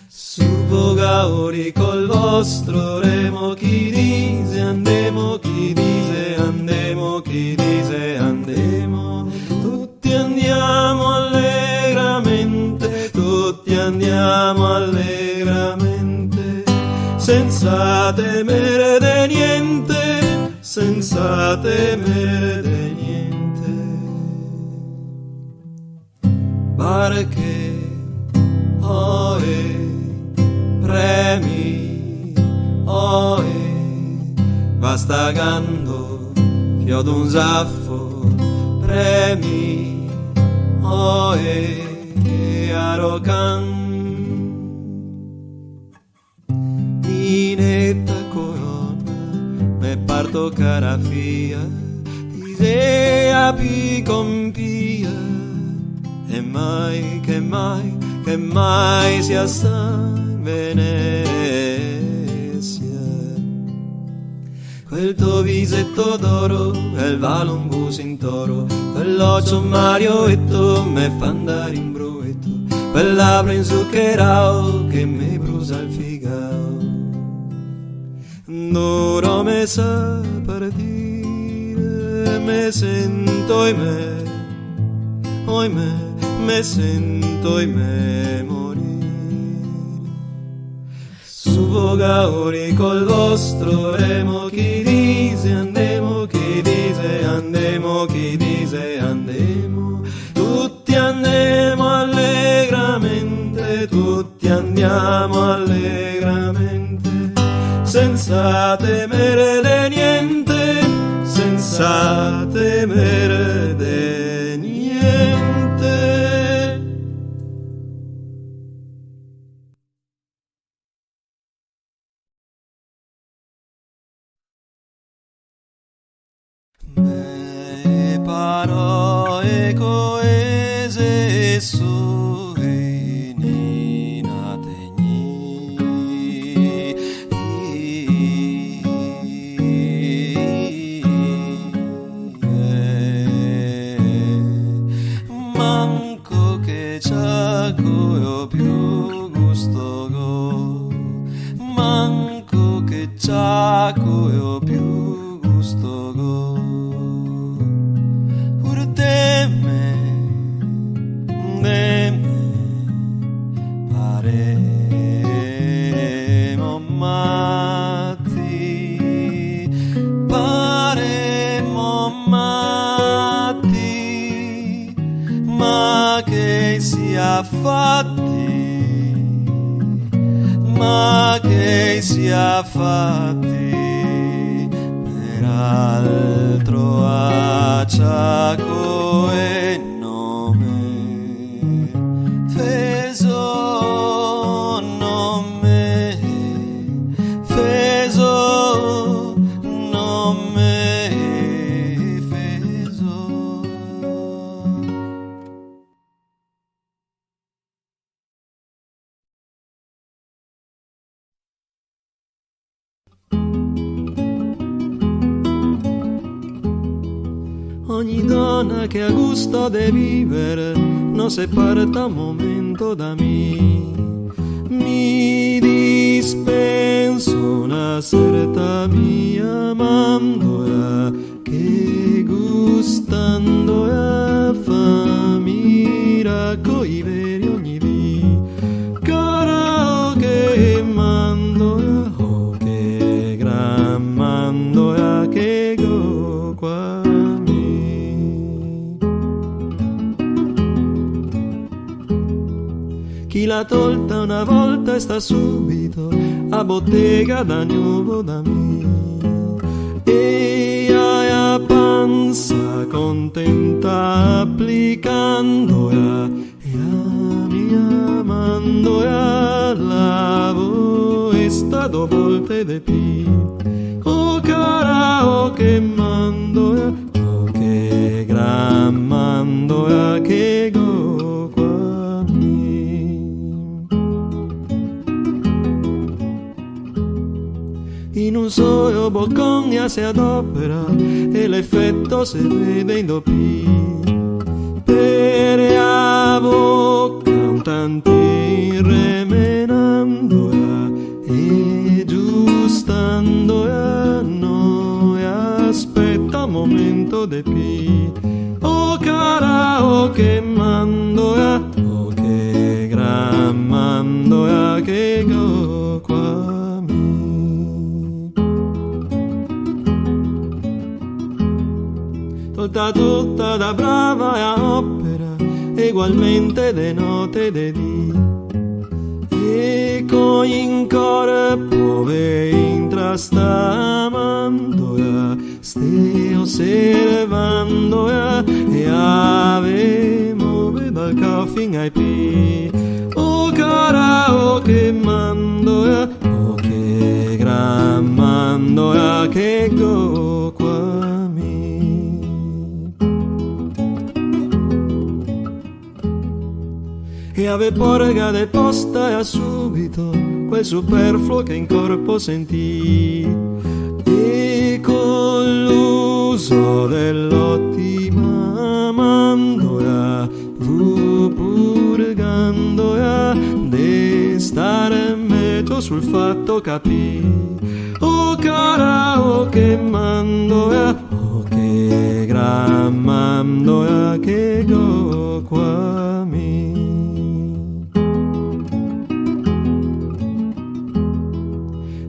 Suffogaori col vostro remo, chi dice andemo, chi dice andemo, chi dice andemo. Tutti andiamo allegramente, tutti andiamo allegramente, senza temere de niente, senza temere de niente. Barche, oe, premi, oe, va stagando, fio d'un zaffo, premi, oe, e arocan. Inetta corona, me parto carafia, idea pi compia. che mai sia sta Venezia. Quel tuo visetto d'oro e il valongus in toro, quell'occhio marioetto me fa andare in bruetto, quel labbro inzuccherao che mi brusa il figao. D'ora me sa partire, me sento oimè, me sento oimè morire. Su vogauri col vostro remo, chi dice andemo, chi dice andemo, chi dice andemo. Tutti andiamo allegramente, tutti andiamo allegramente, senza temere de niente, senza temere de niente. Me parole coese su nina tegni manco che c'ha io più gusto go, manco che c'ha io più gusto go. Paremo matti, ma che sia fatti, ma che sia fatti, peraltro acciaco e nome, feso nome, feso nome, feso. Ogni donna che ha gusto de vivere non se parta un momento da me. Mi dispenso una certa mia mandola che gustando a famiglia coi veri ogni dì. Cara che mandola, oh che gran mandola che go qua. Chi l'ha tolta una volta e sta subito a bottega da nuovo da me. E a panza contenta applicandola e a mia mandola lavo e stato volte de pi. Oh cara, oh che mandola, oh che gran mandola che go qua. In un solo boccone si adopera e l'effetto si vede in doppi. Per la bocca un tanti remenandola e giustandola noi aspetta un momento de pi. Oh cara, oh che mandola, oh che gran mandola che go qua. Tutta da brava e a opera, egualmente de notte de dì. E con in corpo ve intrastamandola, ste osservandola e avemo dal caffin ai pi. Oh cara, oh che mandola, oh che gran mandola che go qua. e ave porga deposta subito quel superfluo che in corpo sentì, e con l'uso dell'ottima mandoia fu purgandoia di stare meglio sul fatto capì. Oh cara, oh che mandoia, oh che gran mandoia che go qua mi.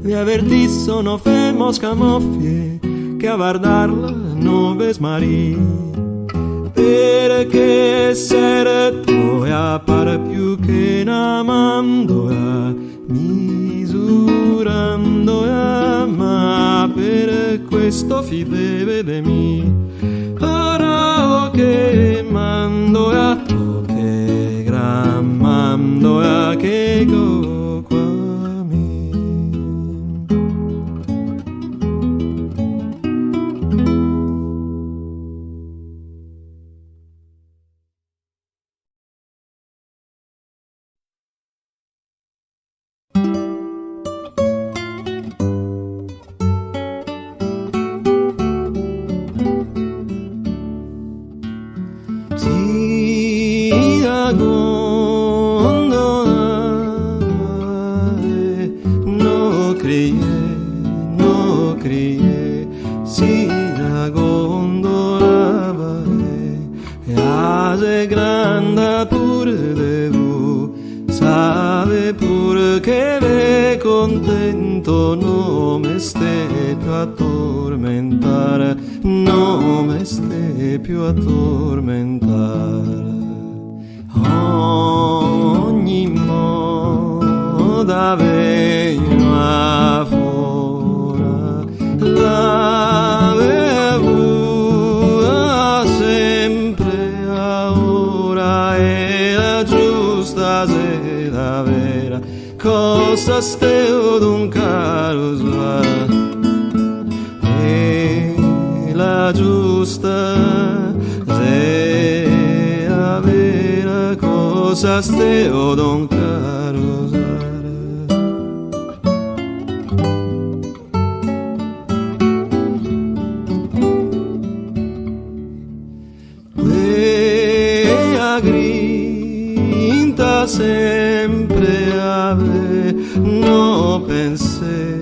Vi avvertì sono fermo scamoffie che a guardarla non ves marì, perché essere tua par più che una mandoia misurandoia, ma per questo fideve de mi. Ora oh che mandoia, oh che gran mandoia che go qua mi. No crié, si la gondola e hace grande pur de vous, sabe pur che ve contento, no me sté più a tormentare, no me sté più a tormentare. Ogni moda veniva fora, l'avevo sempre a ora, e la giusta sera vera, cosa steo d'un caro svara, e la giusta sera vera, cosa steo d'un caro svara. Grinta sempre ave, no pensé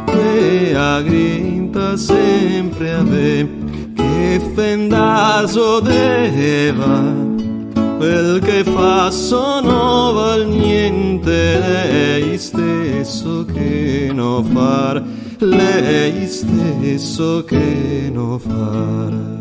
che a grinta sempre ave, che fendaso deva, quel che fa sono val niente, lei stesso che no far, lei stesso che no far.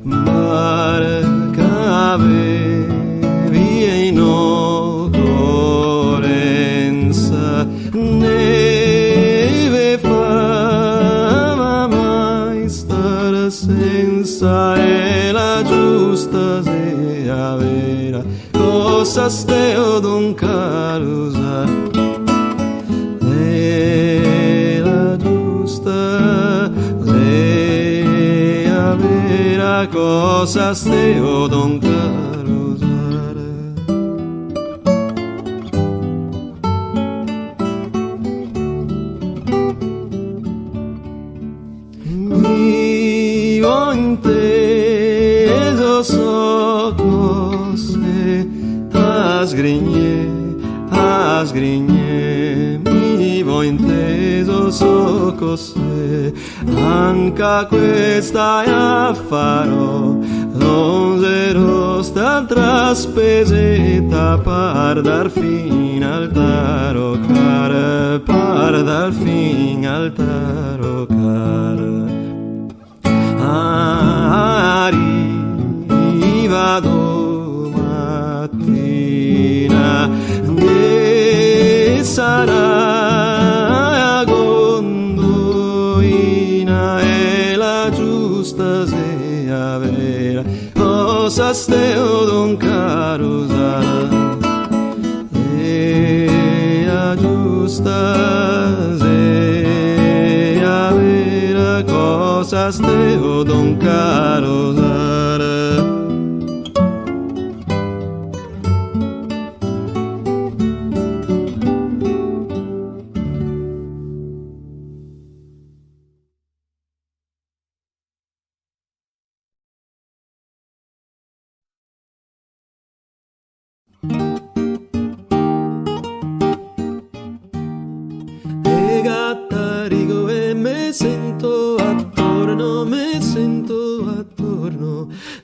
Marca avevi in occorrenza, neve fava mai star senza, e la giusta sia vera, cosa steo d'un caro usar, e la giusta sia vera, cosa steo d'un caro usare. Mi ho inteso so cose, a sgrigne, mi ho inteso so cose, anche questa farò, non zero sta spesetta par dar fin al taro car, par dar fin al taro car. Arriva domattina che sarà gondolina, e la giusta sia vera, cosa steo d'un caro usar, e la giusta sia vera, cosa steo d'un caro usar.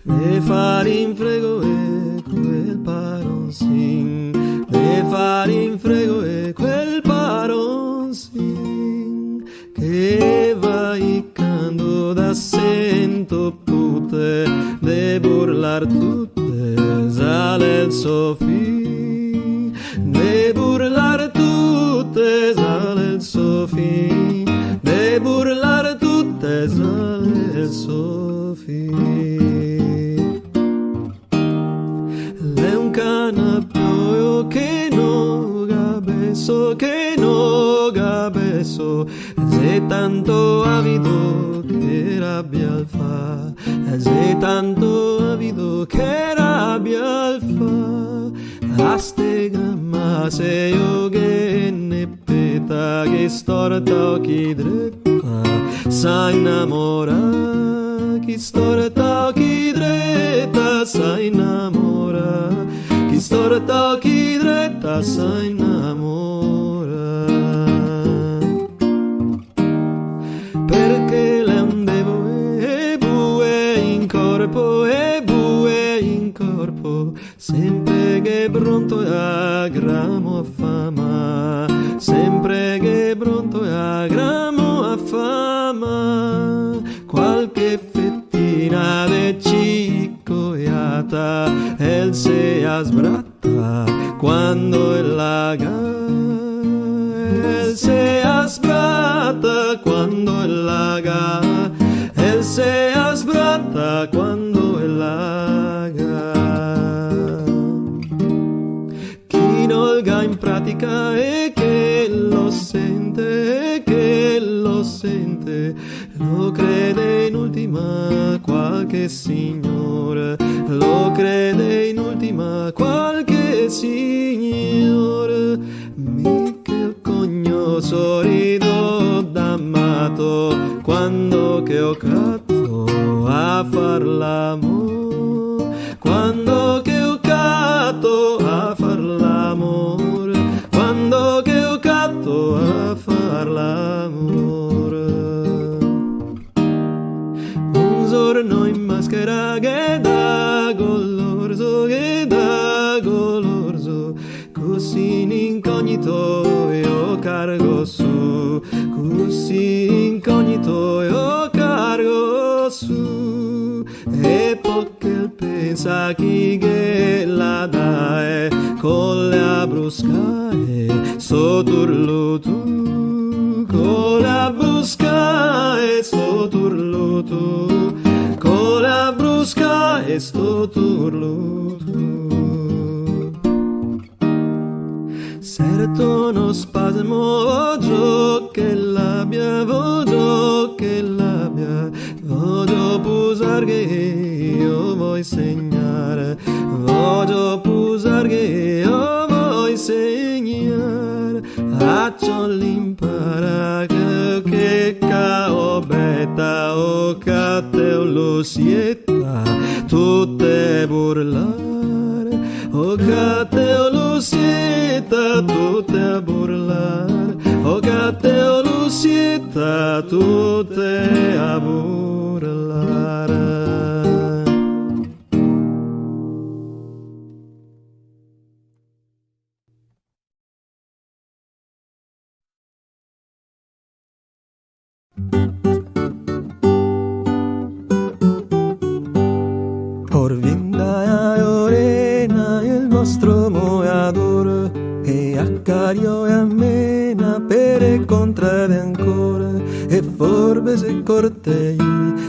de far in frego e quel paronsin, de far in frego e quel paronsin, che va iccando da sento pute, de burlar tutte, sale il suo fin, de burlar tutte, sale il suo fin, de burlar tutte, sale il suo fin. Le un canapio che no gabeso, che no gabeso, se tanto avido che rabbia al fa, se tanto avido che rabbia al fa, a ste gramma se io che ne peta, che storta o chi dretta, sa innamora, chi storta o chi dretta, sa innamora, chi storta o chi dretta, sa innamora. Perché le andevo e bue in corpo, e bue in corpo, sempre che pronto a gramo a fama, sempre che pronto a gramo a fama, qualche fettina de ciccoiata, el se sbratta quando è laga, el se sbratta quando è laga, el se sbratta quando è laga. Chi nolga in pratica e che lo sente, e che lo sente, lo crede in ultima qualche signore, lo crede in ultima qualche signore. Mica cognoso rido d'amato quando che ho catto a far l'amore, quando che ho catto a far l'amore, quando che ho catto a far l'amore. Un giorno in maschera che da golorzo, che da golorzo, così in incognito io cargo su, così incognito io cargo su, e poche pensa chi che la dà con la bruscae sotturlo tu, con la bruscae sotturlo tu, con la bruscae sotturlo tu. Certo no spasmo voglio che l'abbia, voglio che l'abbia, voglio pusar che io vuoi segnare, voglio pusar che io vuoi segnare, faccio l'impara che cao betta o cateo lo sietta, tutte burlare, o cateo lo sietta, tutte a burlare, o cateo lo sietta, tutte a burlare. Por vinda e orena il vostro moiador, e a cario e a mena per e contrade ancora, e forbes e cortei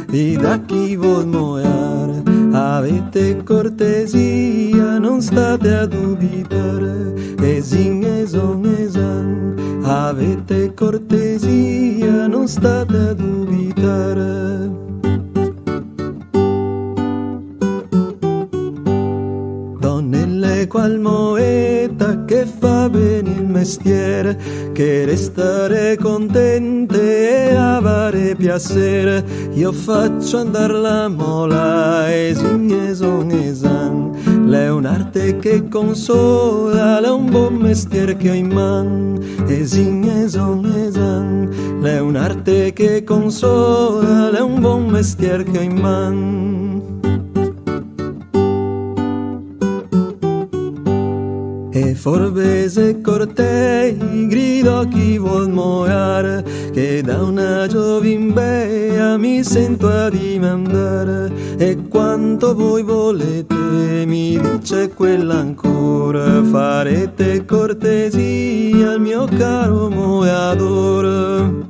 di da chi vuol moiare, avete cortesia, non state a dubitare, esin esan, avete cortesia, non state a dubitare. Donnelle qual moeta che fa bene il mestiere, che restare contente e avere piacere, io faccio andar la mola esan, l'è un'arte che consola, l'è un buon mestiere che ho in man, esan, l'è un'arte che consola, l'è un buon mestiere che ho in man. E forbese cortei grido chi vuol moiare, che da una giovin bea mi sento a dimandare. E quanto voi volete, mi dice quella ancora, farete cortesia al mio caro moiador.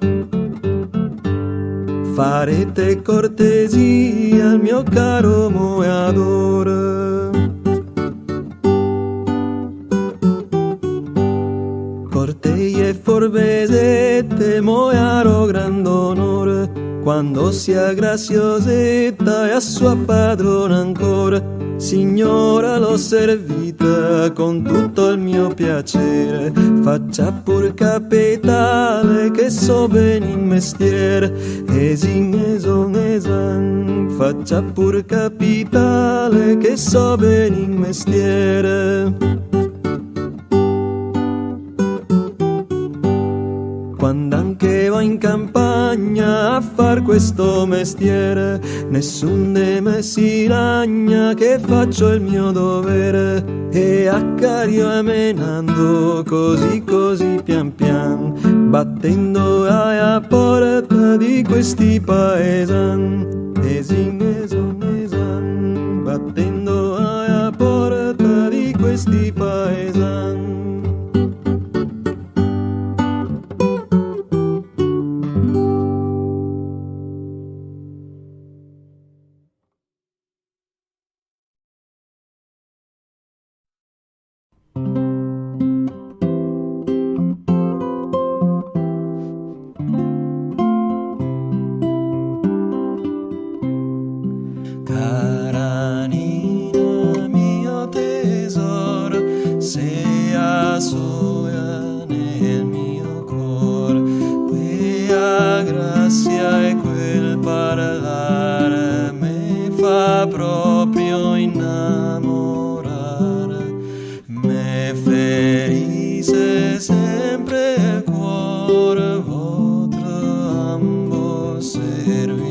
Farete cortesia al mio caro moiador. Cortei e forbesette moiaro grand'onore, quando sia graziosetta e a sua padrona ancora. Signora, l'ho servita con tutto il mio piacere, faccia pur capitale che so ben in mestiere. Esin eson esan, faccia pur capitale che so ben in mestiere. Quando anche va in campagna a far questo mestiere, nessun de me si lagna che faccio il mio dovere. E accario amenando così così pian pian, battendo alla porta di questi paesan. Esin eson esan, battendo alla porta di questi paesan. Caranina mio tesoro, sia soia nel mio cor, quella grazia e quel parlare me fa proprio innamorare, me ferise sempre il cuore vostro ambo servitore.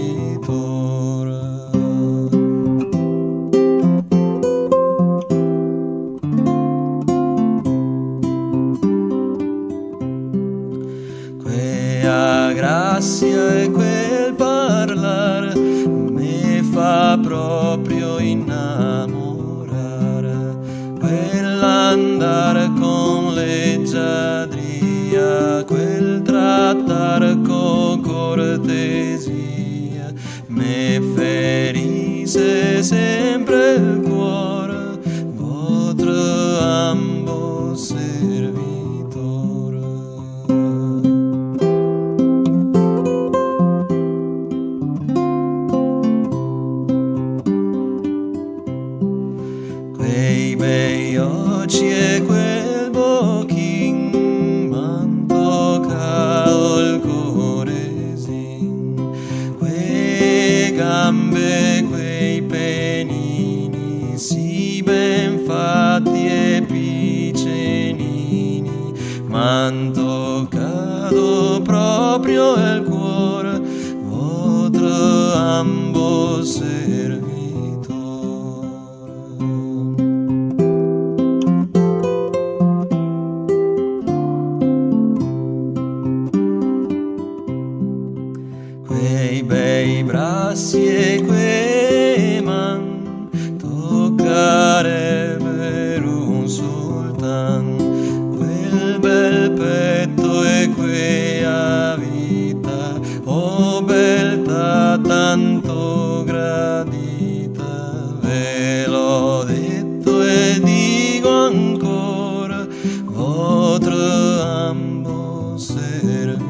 Grazia e quel parlare mi fa proprio innamorare, quell'andare con leggiadria, quel trattare con cortesia, mi ferise sempre il cuore, vostro ambo servitore. Quei bei occhi e quel bocchin m'han toccato il cuoresin, quei gambe, quei penini sì ben fatti e piccenini, m'han toccato proprio il cuore, vostro ambo servitore. Quei bei bracci e quei man toccare per un sultan, quel bel petto e quella vita, oh beltà tanto gradita, ve l'ho detto e dico ancora, vostro ambo servitore.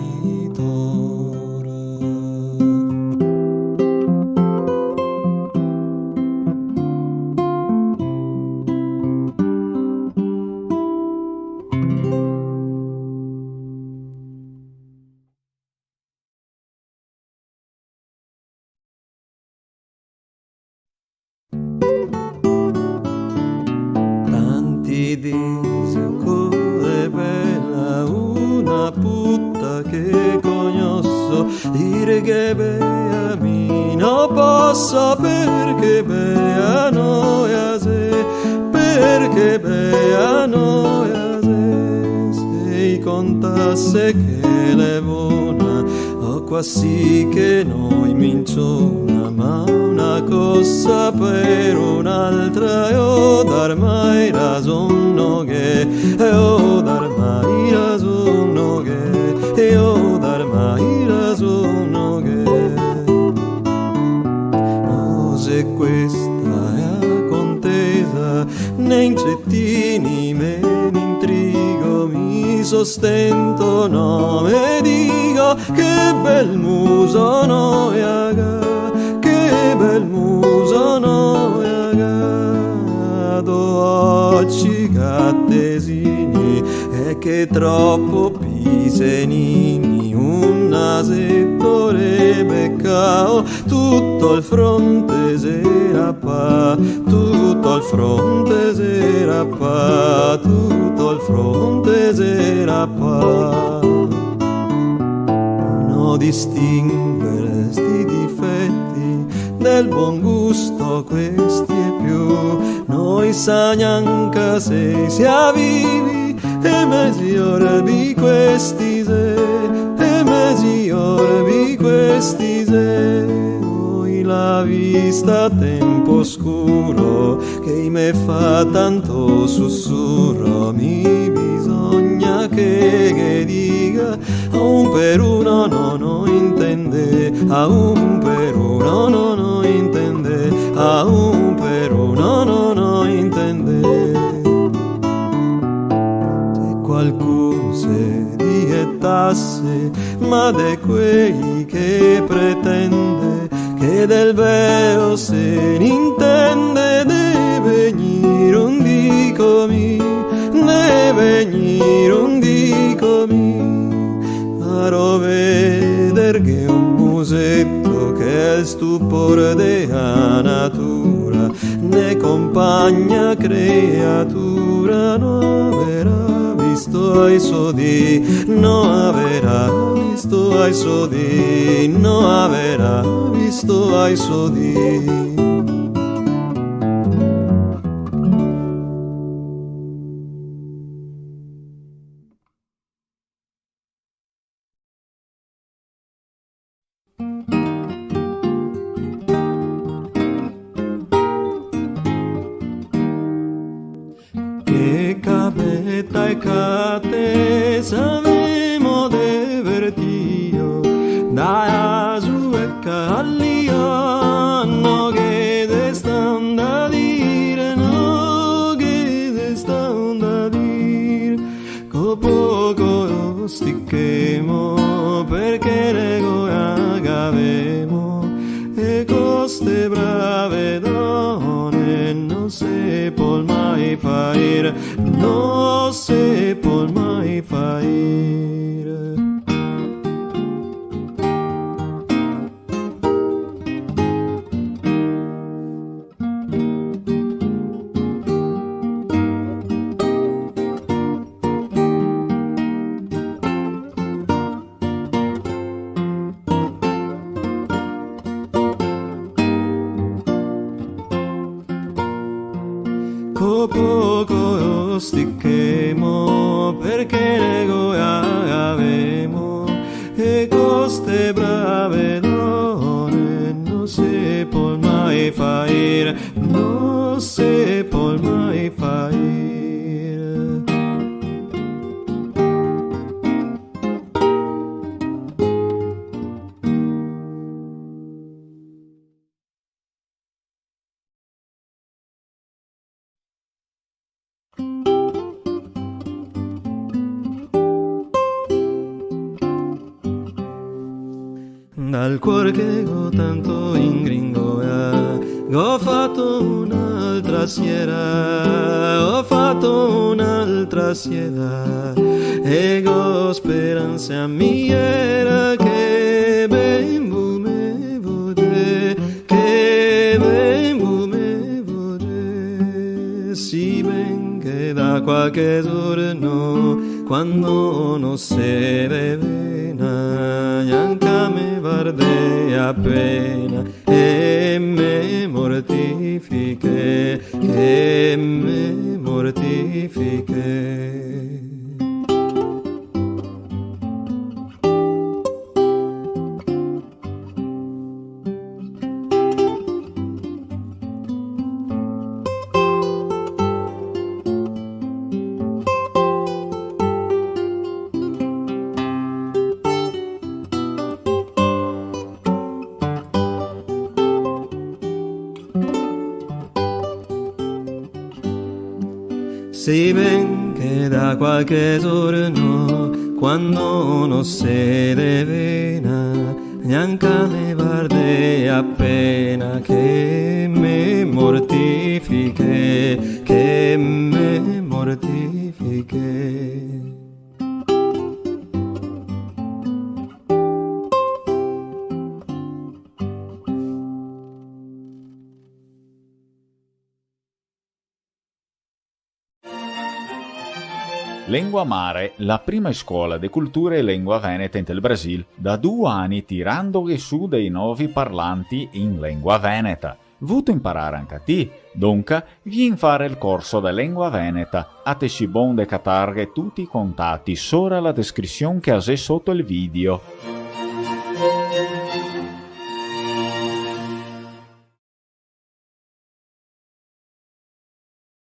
Tanti dicono che è bella una putta che conosco, dire che bella mi non posso perché bella noia se, perché bella noia se che le buona, o quasi che noi minciona, ma una cosa per un'altra, io dar mai ragione che, io dar mai ragione che, io dar mai ragione che. Oh, se questa è la contesa, né incettini me intrigo, mi sostento, no me dico che bel muso noi aga, che bel muso noi aga, occhi gattesini e che troppo pisenini, un nasetto rebeccao, tutto il fronte serappa, tutto il fronte serappa, tutto il fronte serappa. Non distinguere sti difetti del buon gusto, questi e più, noi sa neanche se sia vivi, e meglio di questi se, e meglio di questi se. Noi la vista a tempo scuro, che me fa tanto sussurro, mi bisogna che dica a un per uno non intende, a un per uno non intende, a un per uno non intende. Se qualcuno se diettasse, ma de quei che pretende che del vero se n'intende, deve venire un dicomi, deve venire un dicomi, farò veder che un musetto che è il stupore della natura, ne compagna creatura, non avrà visto ai sodi, non avrà visto ai sodi, non avrà visto ai sodi. Che capeta e cate sapemo de vertio, da su e calliano che te stan da dire, no che te stan da dire, co poco sticchemo perché le agavemo, e coste brave donne non si può mai fare, non si può mai fare. Poco sticchemo perché le avemo, e coste brave donne non si può mai fare, non si può mai fare. Dal cuore che ho tanto in gringo, ho fatto un'altra sera, ho fatto un'altra sera, e ho speranze a mia che ben vumevo te, che ben vumevo te, si ben che da qualche giorno, quando non si beve neanche a me guardai appena, e me mortifiche, che me mortifiche. Si ben che da qualche giorno, quando non si devena, neanche mi guardi appena che me mortifiche, che me mortifiche. Lengua Mare, la prima scuola di cultura e lingua veneta in del Brasil, da 2 anni tirando su dei nuovi parlanti in lingua veneta. Vuto imparare anche a te, dunque vieni fare il corso di lingua veneta. A te si bon de catarghe tutti i contatti sopra la descrizione che hai sotto il video.